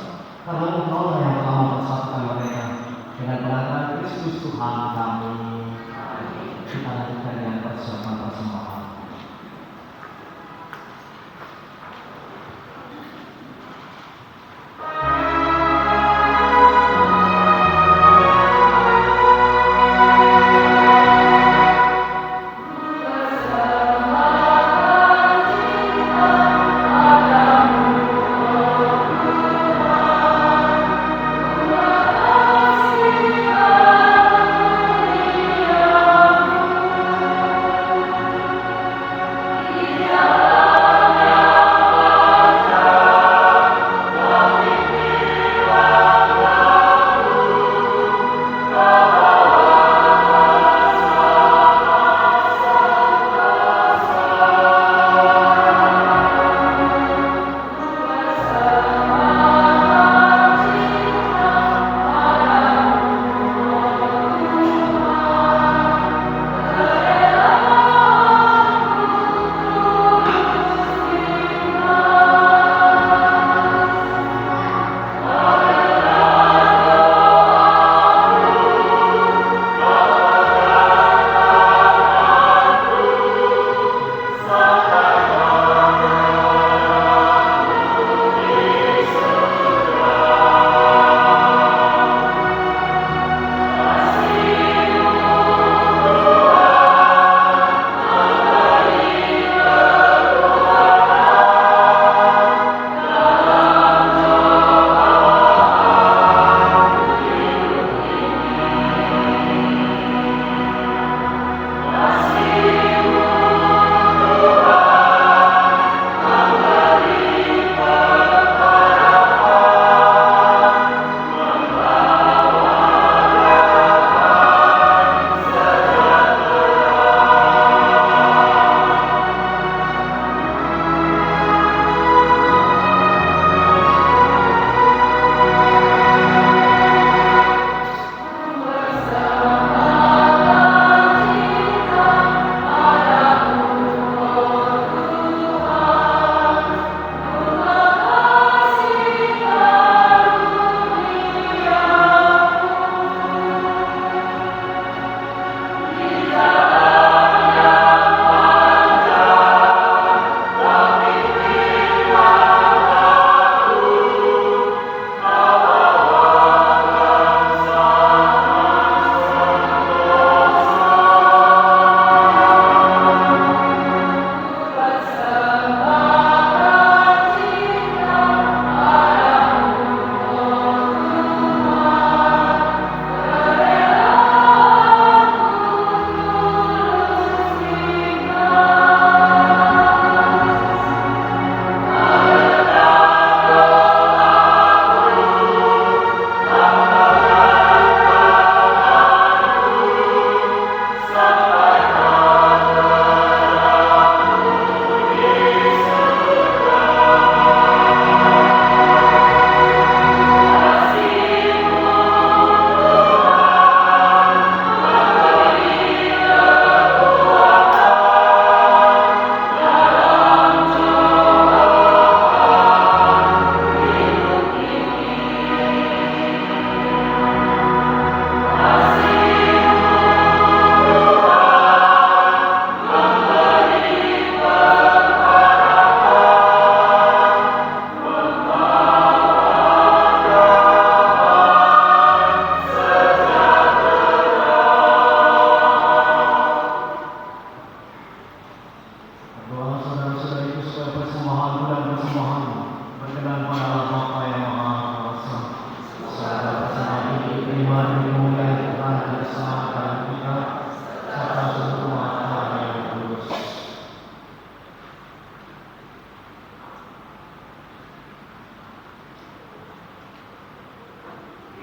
karena Engkau yang telah mempersatukan mereka dengan pengantaran Kristus Tuhan kami. Kita lanjutkan dengan persiapan persembahan.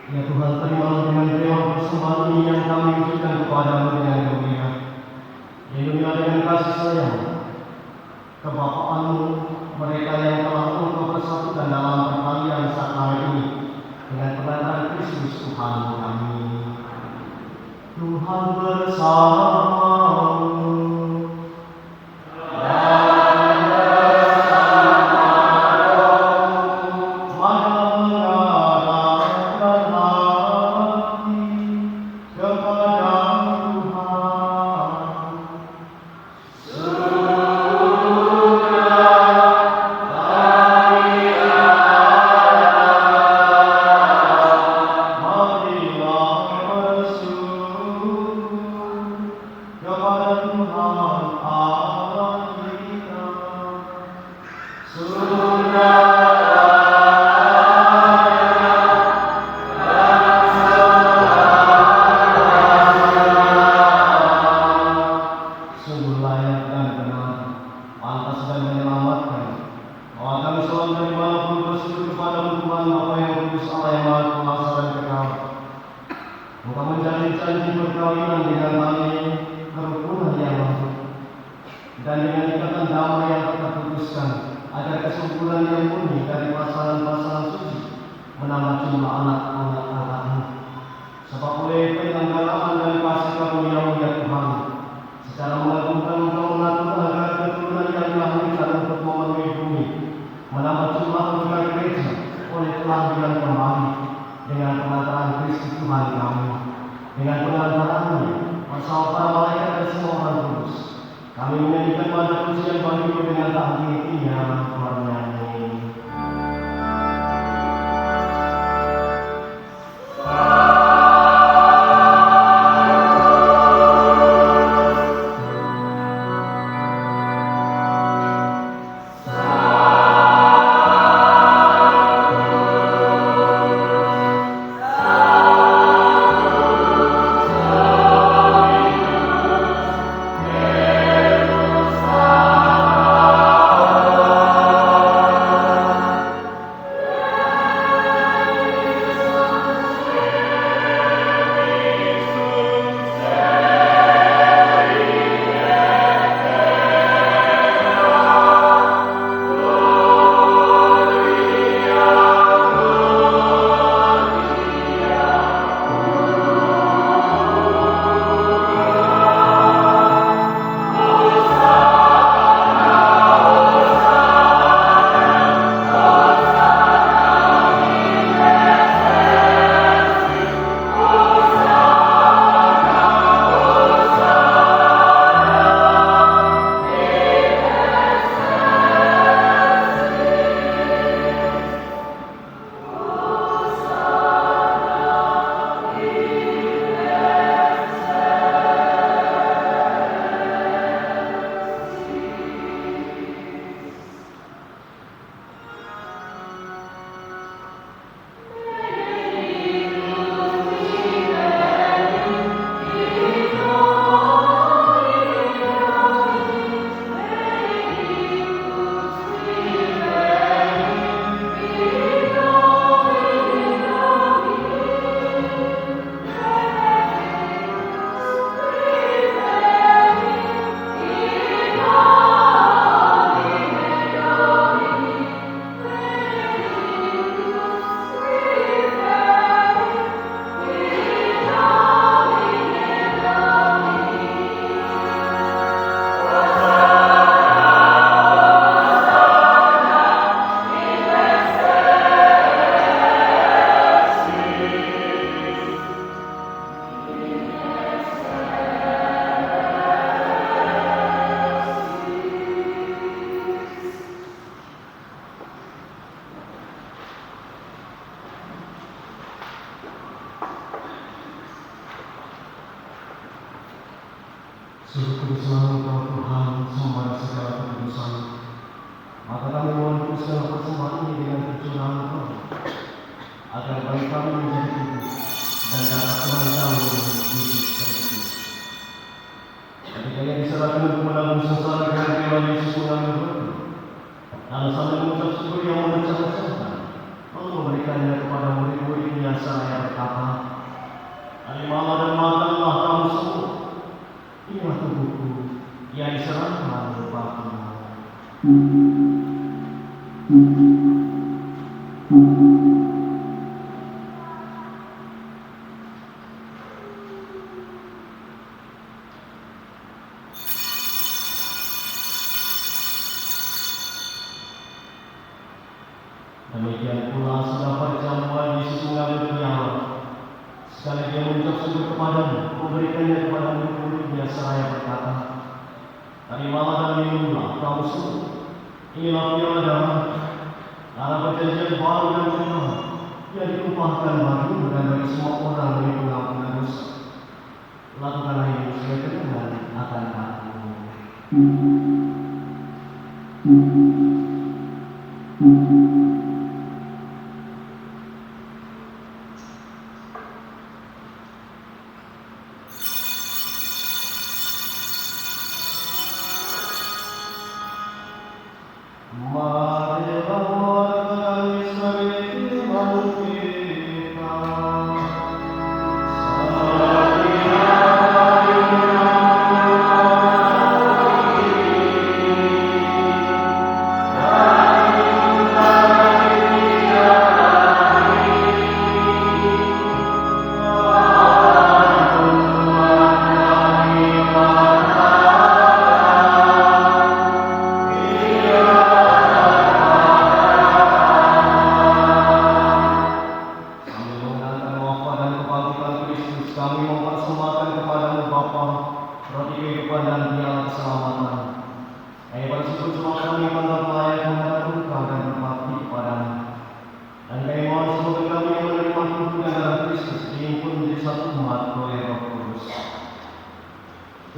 Ya Tuhan, terimalah dengan terima persembahan ini yang kami wujudkan kepadamu dengan gembira. Lindungilah dengan kasih sayang kebapaanmu mereka yang telah Engkau persatukan dalam pertalian sakral ini dengan pengantaran Kristus Tuhan kami. Tuhan bersamamu. Syukur selalu Engkau Tuhan, sembah segala kekudusan. Maka kami mohon segala persembahan ini dengan kecurangan Engkau, agar baik kami menjadi kudus dan darah Tuhan kami menjadi Kristus. Ketika ia diserahkan untuk menanggung sengsara dengan rela Yesus mengambil roti, dan sambil mengucap syukur yang memecah-pecahkan, memberikannya kepada murid-muridnya seraya berkata, "Terimalah dan makanlah kamu semua. Inilah tubuhku yang diserahkan bagimu." Demikian pula sudah berjamaah Yesus mengambil piala. Sekali dia mengucap syukur kepadanya, memberikannya kepada murid-muridnya seraya berkata, "Terimalah dan minumlah kamu semua. Inilah piala darah, darah perjanjian baru dan kekal, yang ditumpahkan bagimu dan bagi semua orang demi pengampunan dosa. Lakukanlah ini sebagai kenangan akan aku."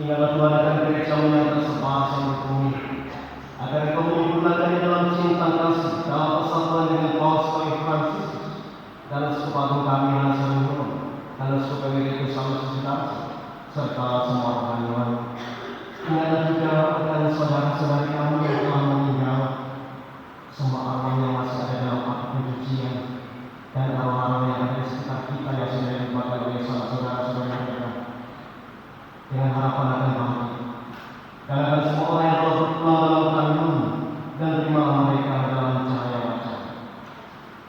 Ingatlah Tuhan akan gereja-Mu yang tersebar seluruh bumi, agar Engkau menyempurnakannya dalam cinta kasih, dalam persatuan dengan Paus Francis dan Uskup Agung kami Yohanes Leluhur dan Uskup Emeritus Saulus Sisitarso, serta semua rohaniwan. Ingatlah juga akan saudara-saudari kami yang telah meninggal, semua arwah yang masih ada dalam akte pencucian, dan arwah-arwah yang ada di sekitar kita yang sudah dilupakan oleh saudara-saudara mereka, dengan harapan akan bangkit. Dan akan semua orang yang telah berpulang dalam kandungan, dan terimalah mereka dalam cahaya wajah.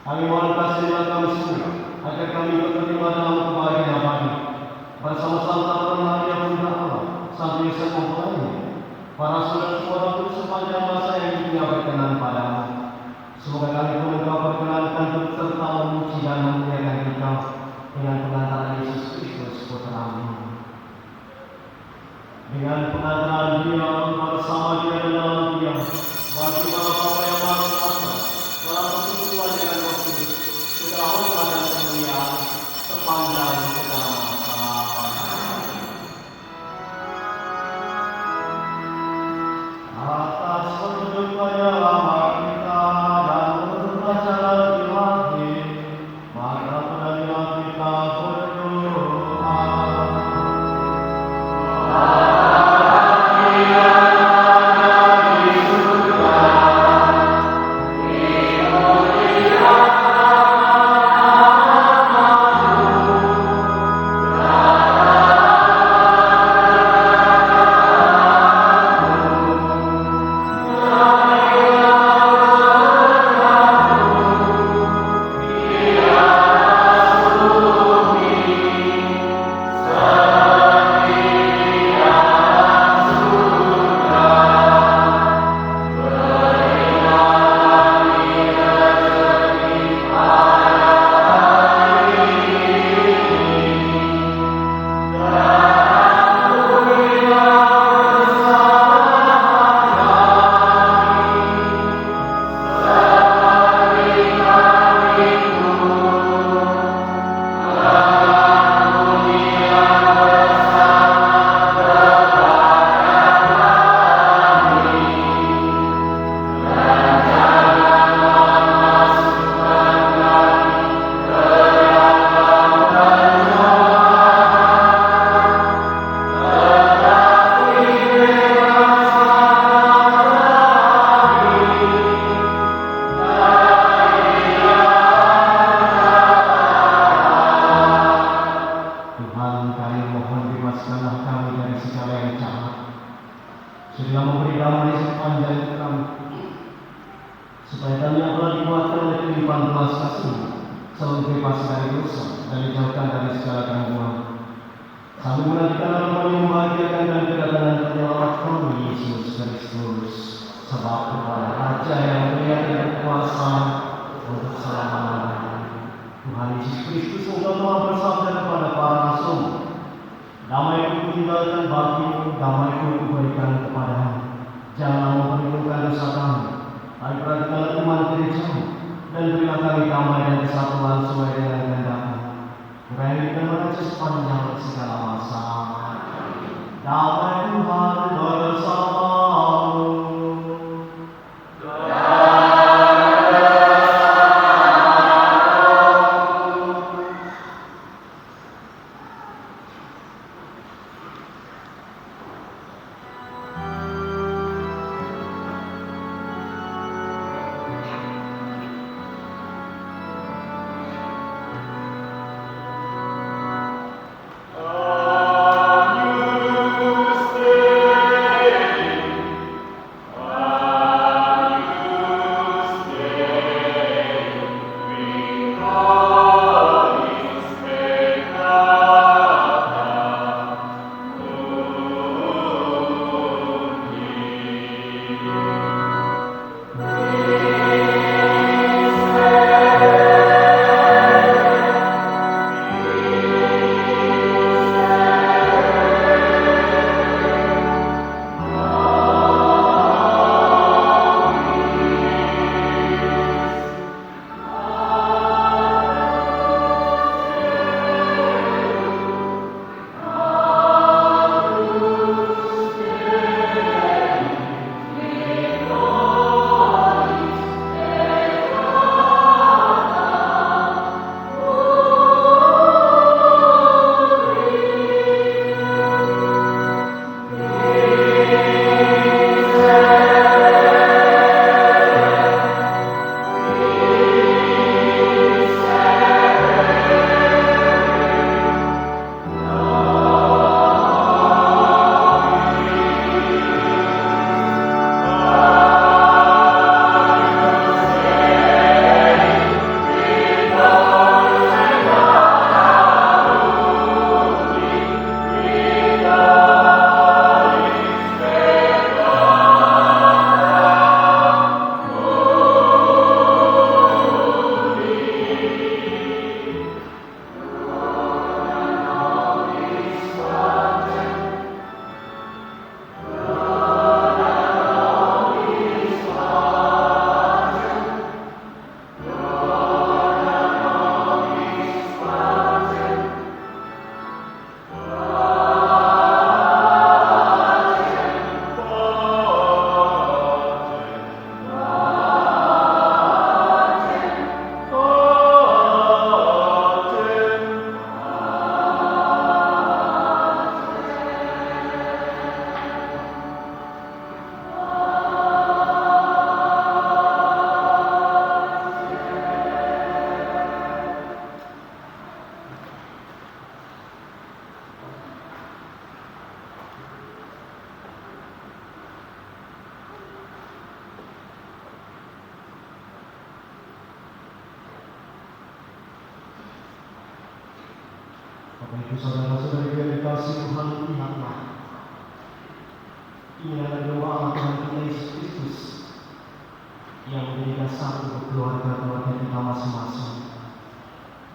Kami mohon kasih-Nya kami semua, agar kami berterima dalam kebahagiaan abadi, bersama-sama permainan Bunda Allah, Sang Yesus mempelainya, para saudara semua waktu sepanjang masa yang dunia berkenan padamu. Semoga kami pun Engkau perkenankan serta memuji dan memuliakan Engkau dengan pengantaran Yesus Kristus Putra-Mu. Dengan pengantaran Dia, bersama Dia dan dalam Dia, bagi para Bapa yang Maha Kuasa, dalam persekutuan dengan Roh Kudus, segala hormat dan kemuliaan sepanjang segala masa. memberi damai sepanjang kami, supaya kami yang telah dikuatkan oleh kelimpahan belas kasih selalu bebas dari dosa dan dijauhkan dari segala gangguan. Sambil menantikan harapan yang membahagiakan dan kedatangan penyelamat kami Yesus Kristus, sebab kepada Raja yang mulia dan berkuasa untuk selama-lamanya. Tuhan Yesus Kristus, Engkau telah bersabda kepada para rasul, damai-Ku tinggalkan bagimu, damai-Ku kuberikan kepadamu. Janganlah memperhitungkan dosa kami, tapi perhatikanlah iman gerejamu, dan berilah kami damai dan kesatuan sesuai dengan kehendak-Mu. Engkau dan mengajar sepanjang segala masa. Damai Tuhan bersamamu. Bapak Ibu Saudara-saudari yang dikasihi Tuhan, lihatlah. Ini adalah doa Allah Tuhan kita Yesus Kristus yang menjadi dasar untuk keluarga-keluarga kita masing-masing.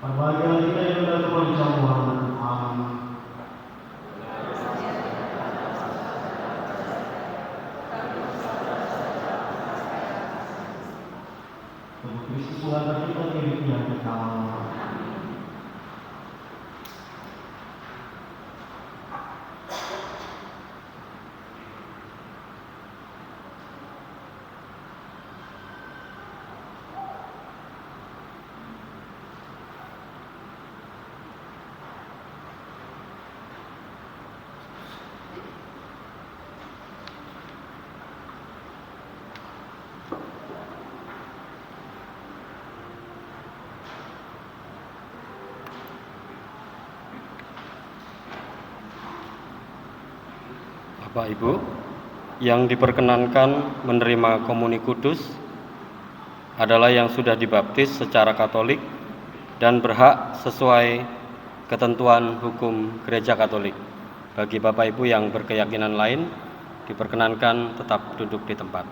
Berbahagialah kita yang berada pada jamuan Tuhan. Tubuh Kristus mengantar kita ke hidup yang kekal. Bapak Ibu, Yang diperkenankan menerima komuni kudus adalah yang sudah dibaptis secara Katolik dan berhak sesuai ketentuan hukum Gereja Katolik. Bagi Bapak Ibu yang berkeyakinan lain, diperkenankan tetap duduk di tempat.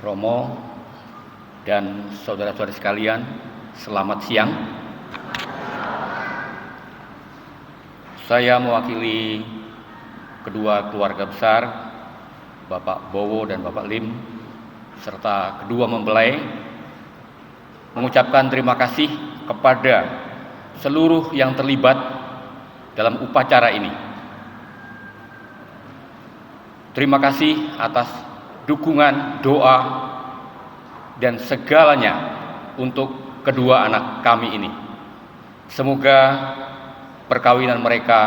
Romo, dan saudara-saudari sekalian, selamat siang. Saya mewakili kedua keluarga besar, Bapak Bowo dan Bapak Lim, serta kedua mempelai, mengucapkan terima kasih kepada seluruh yang terlibat dalam upacara ini. Terima kasih atas dukungan, doa, dan segalanya untuk kedua anak kami ini. Semoga perkawinan mereka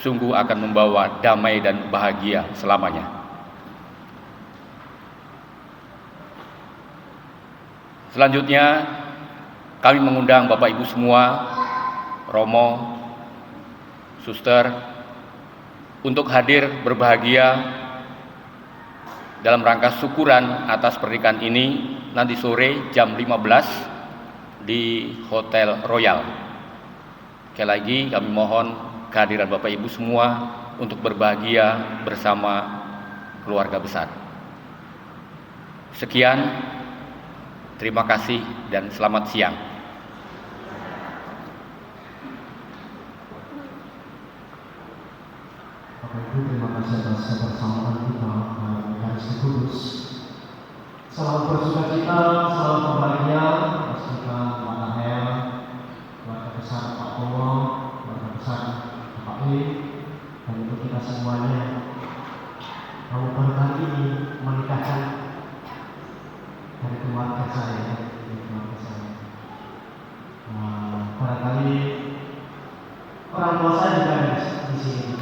sungguh akan membawa damai dan bahagia selamanya. Selanjutnya, kami mengundang Bapak Ibu semua, Romo, Suster, untuk hadir berbahagia dalam rangka syukuran atas pernikahan ini nanti sore jam 15 di Hotel Royal. Sekali lagi kami mohon kehadiran Bapak Ibu semua untuk berbahagia bersama keluarga besar. Sekian, terima kasih dan selamat siang. Bapak Ibu, terima kasih atas kebersamaan kita dalam Ekaristi Kudus. Selamat bersukacita, selamat berbahagia, pastikan Pak Nahel, keluarga besar Pak Bowo, keluarga besar Pak Lim, dan untuk kita semuanya. Kalau kali ini menikahkan dari keluarga saya, barangkali orang tua saya juga ada di sini.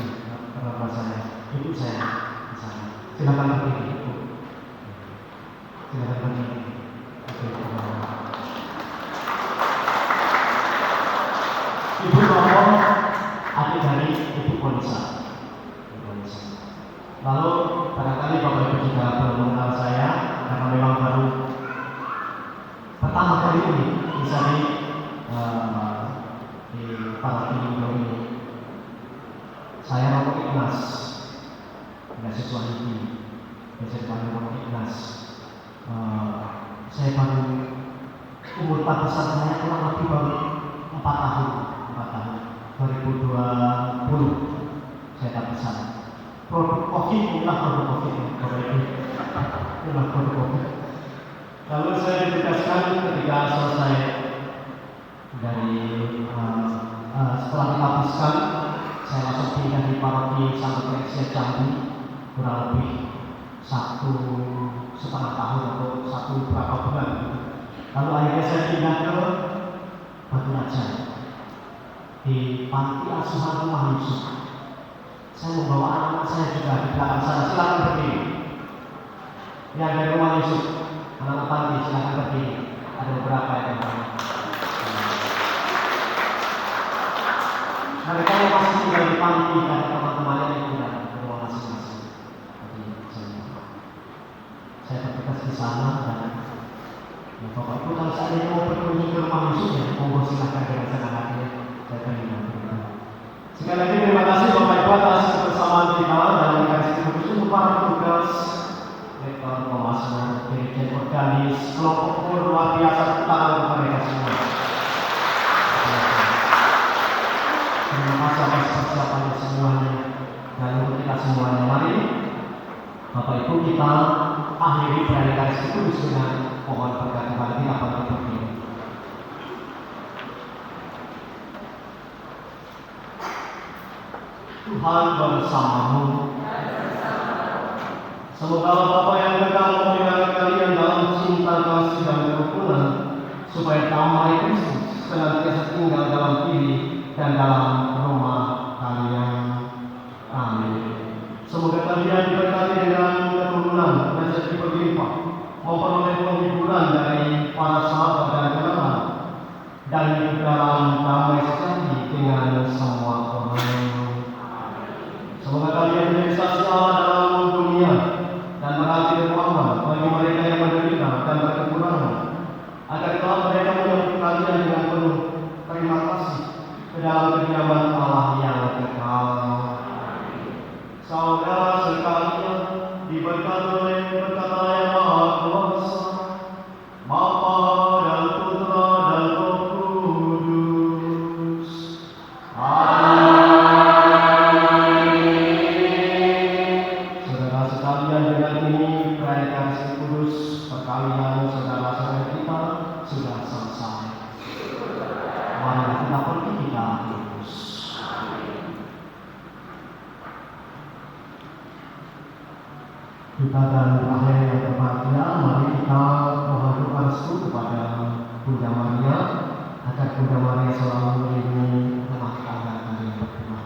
Orang tua saya, ibu saya di sana. Silakan berdiri, ibu. Silakan berdiri. Oke, Ibu Romo, adik dari Ibu Konisa. Lalu barangkali Bapak Ibu juga belum mengenal saya karena memang baru pertama kali ini bisa di paroki ini. Saya Romo Ignas, beasiswa ini, bisa dipanggil Romo Ignas. Saya baru umur padusan saya kurang lebih baru 4 tahun, 2020 saya padusan. Produk COVID, inilah produk COVID, inilah produk COVID. Lalu saya ditugaskan ketika selesai dari setelah dihabiskan, saya langsung pindah di paroki Santo Teresia Jambi kurang lebih 1,5 tahun atau 1 berapa bulan. Lalu akhirnya saya pindah ke Batu Raja di panti asuhan Rumah Yusuf. Saya membawa anak saya juga di belakang sana. Silakan berdiri. Yang dari Rumah Yusuf, anak panti, silakan berdiri. Ada beberapa yang mereka yang masih tinggal di panti dan teman-temannya yang tidak di rumah masing-masing. Saya bertugas di sana dan Bapak Ibu kalau seandainya mau berkunjung ke Rumah Yusuf ya, monggo silakan dengan senang hati. Saya akan menyampaikan. Sekali lagi terima kasih Bapak Ibu atas kebersamaan kita dalam Ekaristi Kudus untuk para petugas, rektor, pemasmur, dirjen organis, kelompok luar biasa, tangan untuk mereka semua. Terima kasih atas persiapannya semuanya dan untuk kita semuanya. Mari Bapak Ibu kita akhiri perayaan Ekaristi Kudus dengan mohon berkat Tuhan. Kita bangkit berdiri. Tuhan bersamamu. Semoga Bapa yang kekal memelihara kalian dalam cinta, kasih, dan kerukunan, supaya damai Kristus senantiasa tinggal dalam diri dan dalam rumah kalian. Amin. Semoga kalian diberkati dengan keturunan rezeki berlimpah, memperoleh penghiburan dari para sahabat dan kenalan, dan hidup dalam damai sejati dengan semua orang. Semoga kalian menjadi saksi Allah dalam dunia dan berarti dermawan bagi mereka yang menderita dan berkekurangan, agar kelak mereka menyambut kalian dengan penuh terima kasih ke dalam kediaman Allah yang kekal. Saudara sekalian, diberkati oleh berkata yang Maha Kuasa, pergi kita lurus. Kita dan akhir yang berbahagia, mari kita mohon restu kepada Bunda Maria agar Bunda Maria selalu melindungi rumah tangga kalian berdua.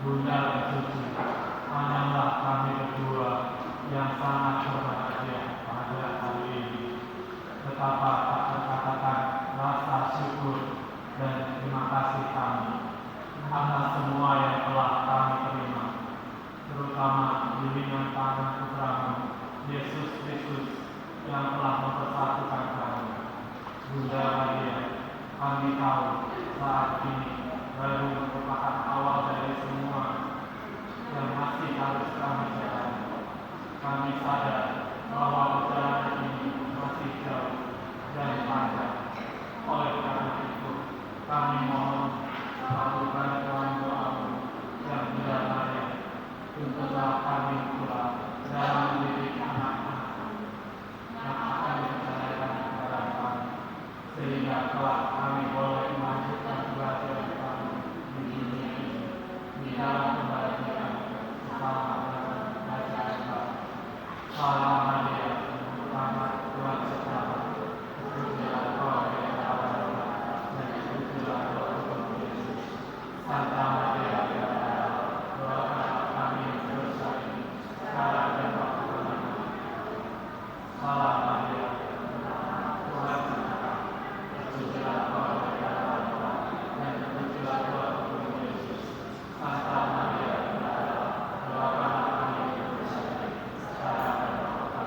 Bunda suci, panjanglah kami berdua yang sangat berbahagia pada hari ini. Betapa tak terkatakan rasa syukur dan terima kasih kami atas semua yang telah kami terima, terutama bimbingan tangan putramu, Yesus Kristus, yang telah mempersatukan kami. Bunda Maria, kami tahu saat ini baru merupakan awal dari semua yang masih harus kami jalani. Kami sadar bahwa perjalanan ini masih jauh dan panjang. Oleh karena itu, kami mohon satu bantuan doamu yang tidak layak untuklah kami pula dalam mendidik anak-anak yang akan dipercayakan kepada kami, sehingga kelak kami boleh melanjutkan belajar kami di dunia ini di dalam kebahagiaan bersama dengan baca Al-Quran. Salam Maria, rahmat Tuhan sertamu. Terpujilah Kau di antara Allah dan terpujilah Roh Kudus. Santa Maria, doakanlah kami yang berdosa ini sekarang dan waktu kematian. Salam Maria, Tuhan sertamu. Terpujilah Kau di antara Allah dan terpujilah Roh Kudus. Santa Maria, doakanlah kami yang berdosa ini sekarang dan waktu kematian.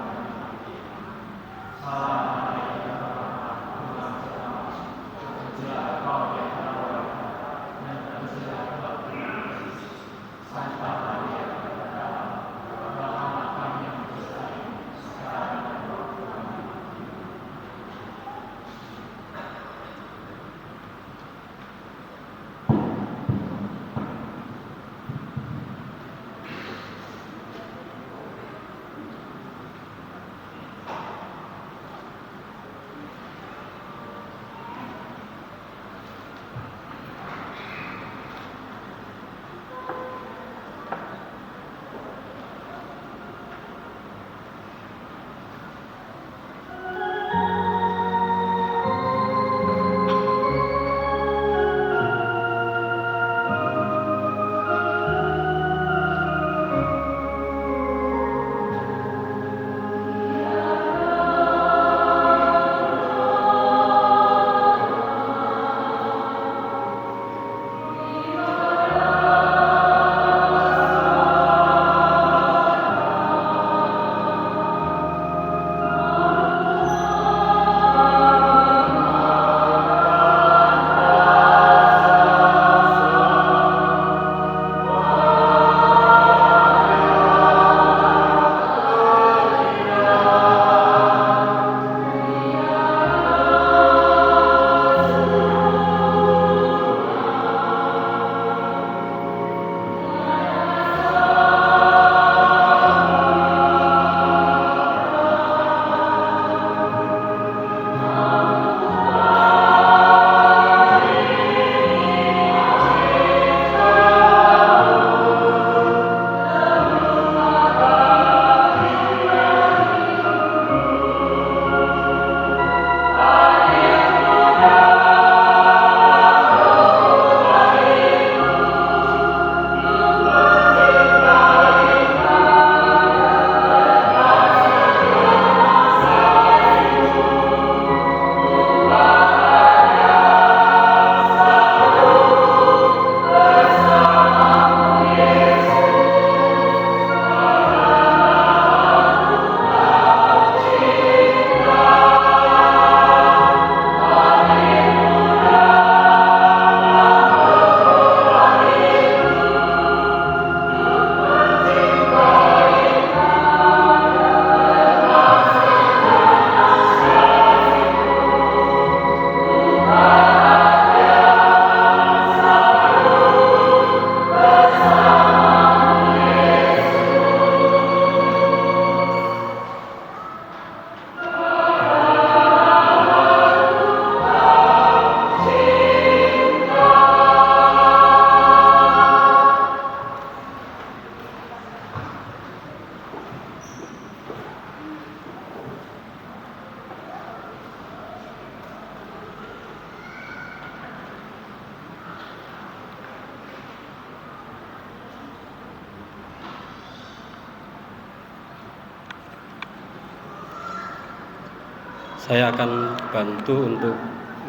Saya akan bantu untuk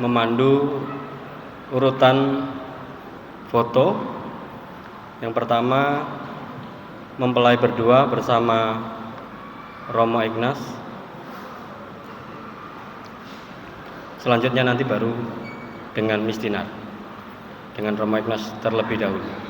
memandu urutan foto. Yang pertama, mempelai berdua bersama Romo Ignas. Selanjutnya nanti baru dengan Mistinar, dengan Romo Ignas terlebih dahulu.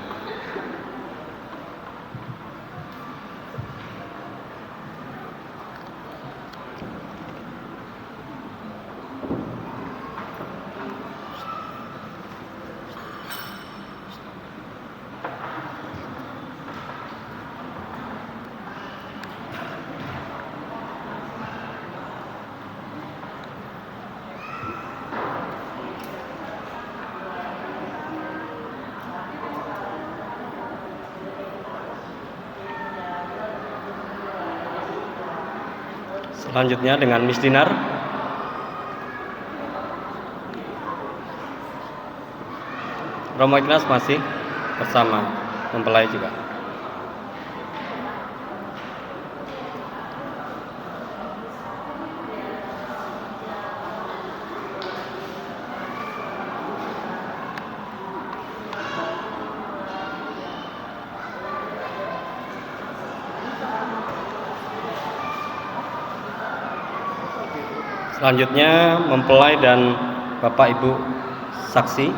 Selanjutnya dengan Mistinar. Romo Ignas masih bersama mempelai juga. Selanjutnya mempelai dan Bapak Ibu saksi.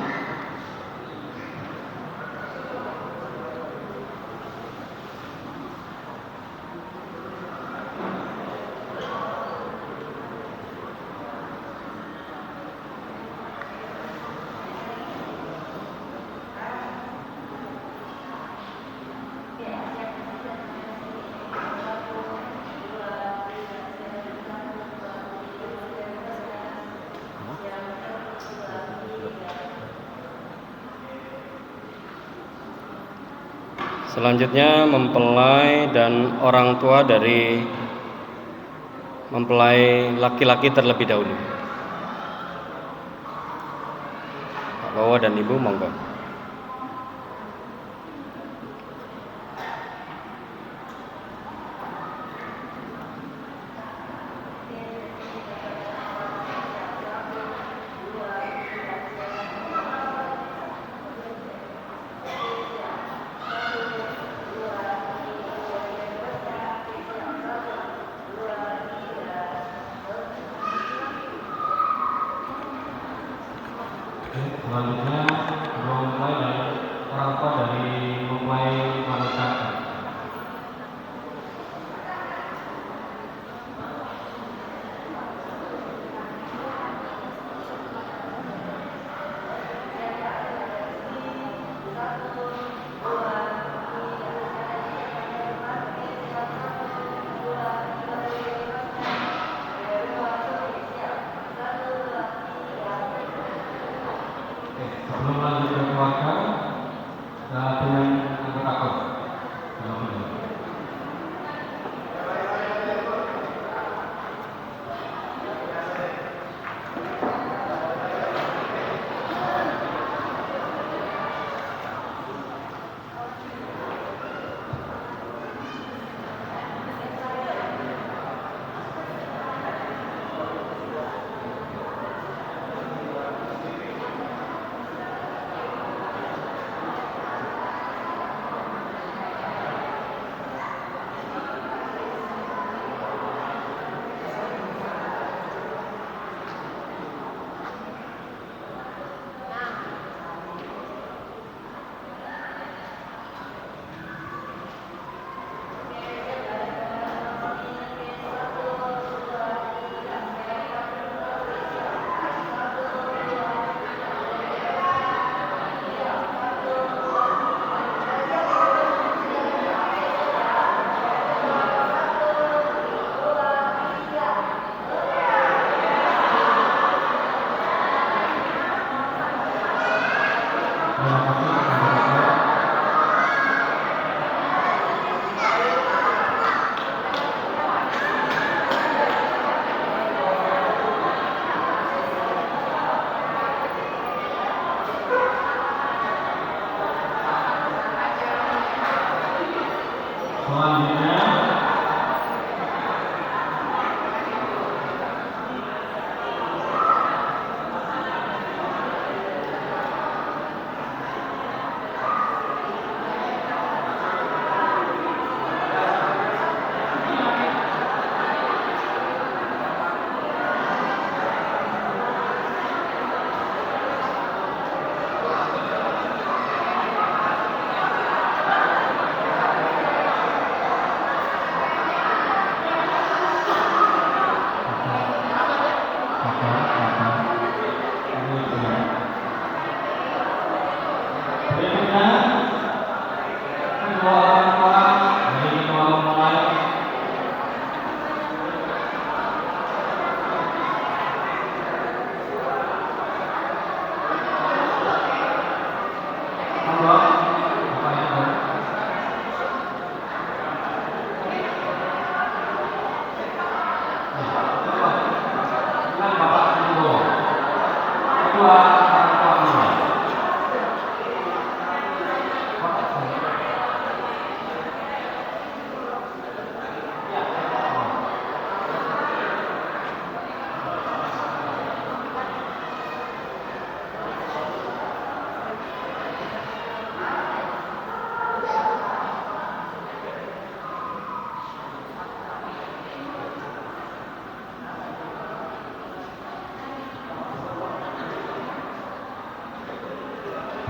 Selanjutnya mempelai dan orang tua dari mempelai laki-laki terlebih dahulu. Pak Bawa dan Ibu monggo. Selanjutnya dua mempelai dan orang tua dari mempelai wanita.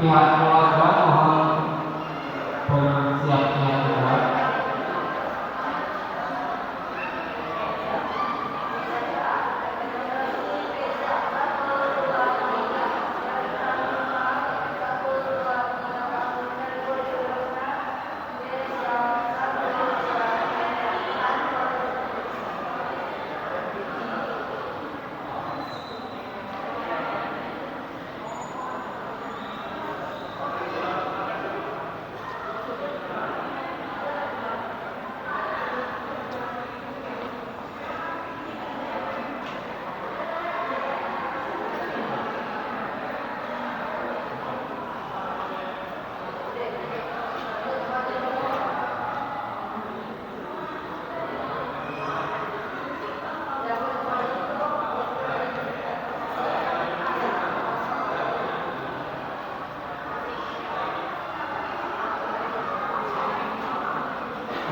Pihak keluarga mohon bersiap-siap juga.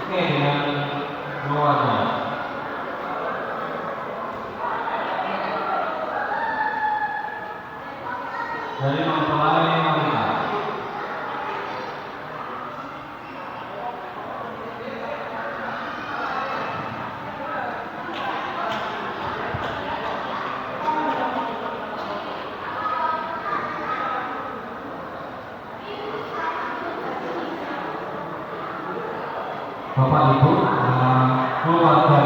Oke, dengan keluarga. Dari mempelai wanita. Bapak Ibu, keluarga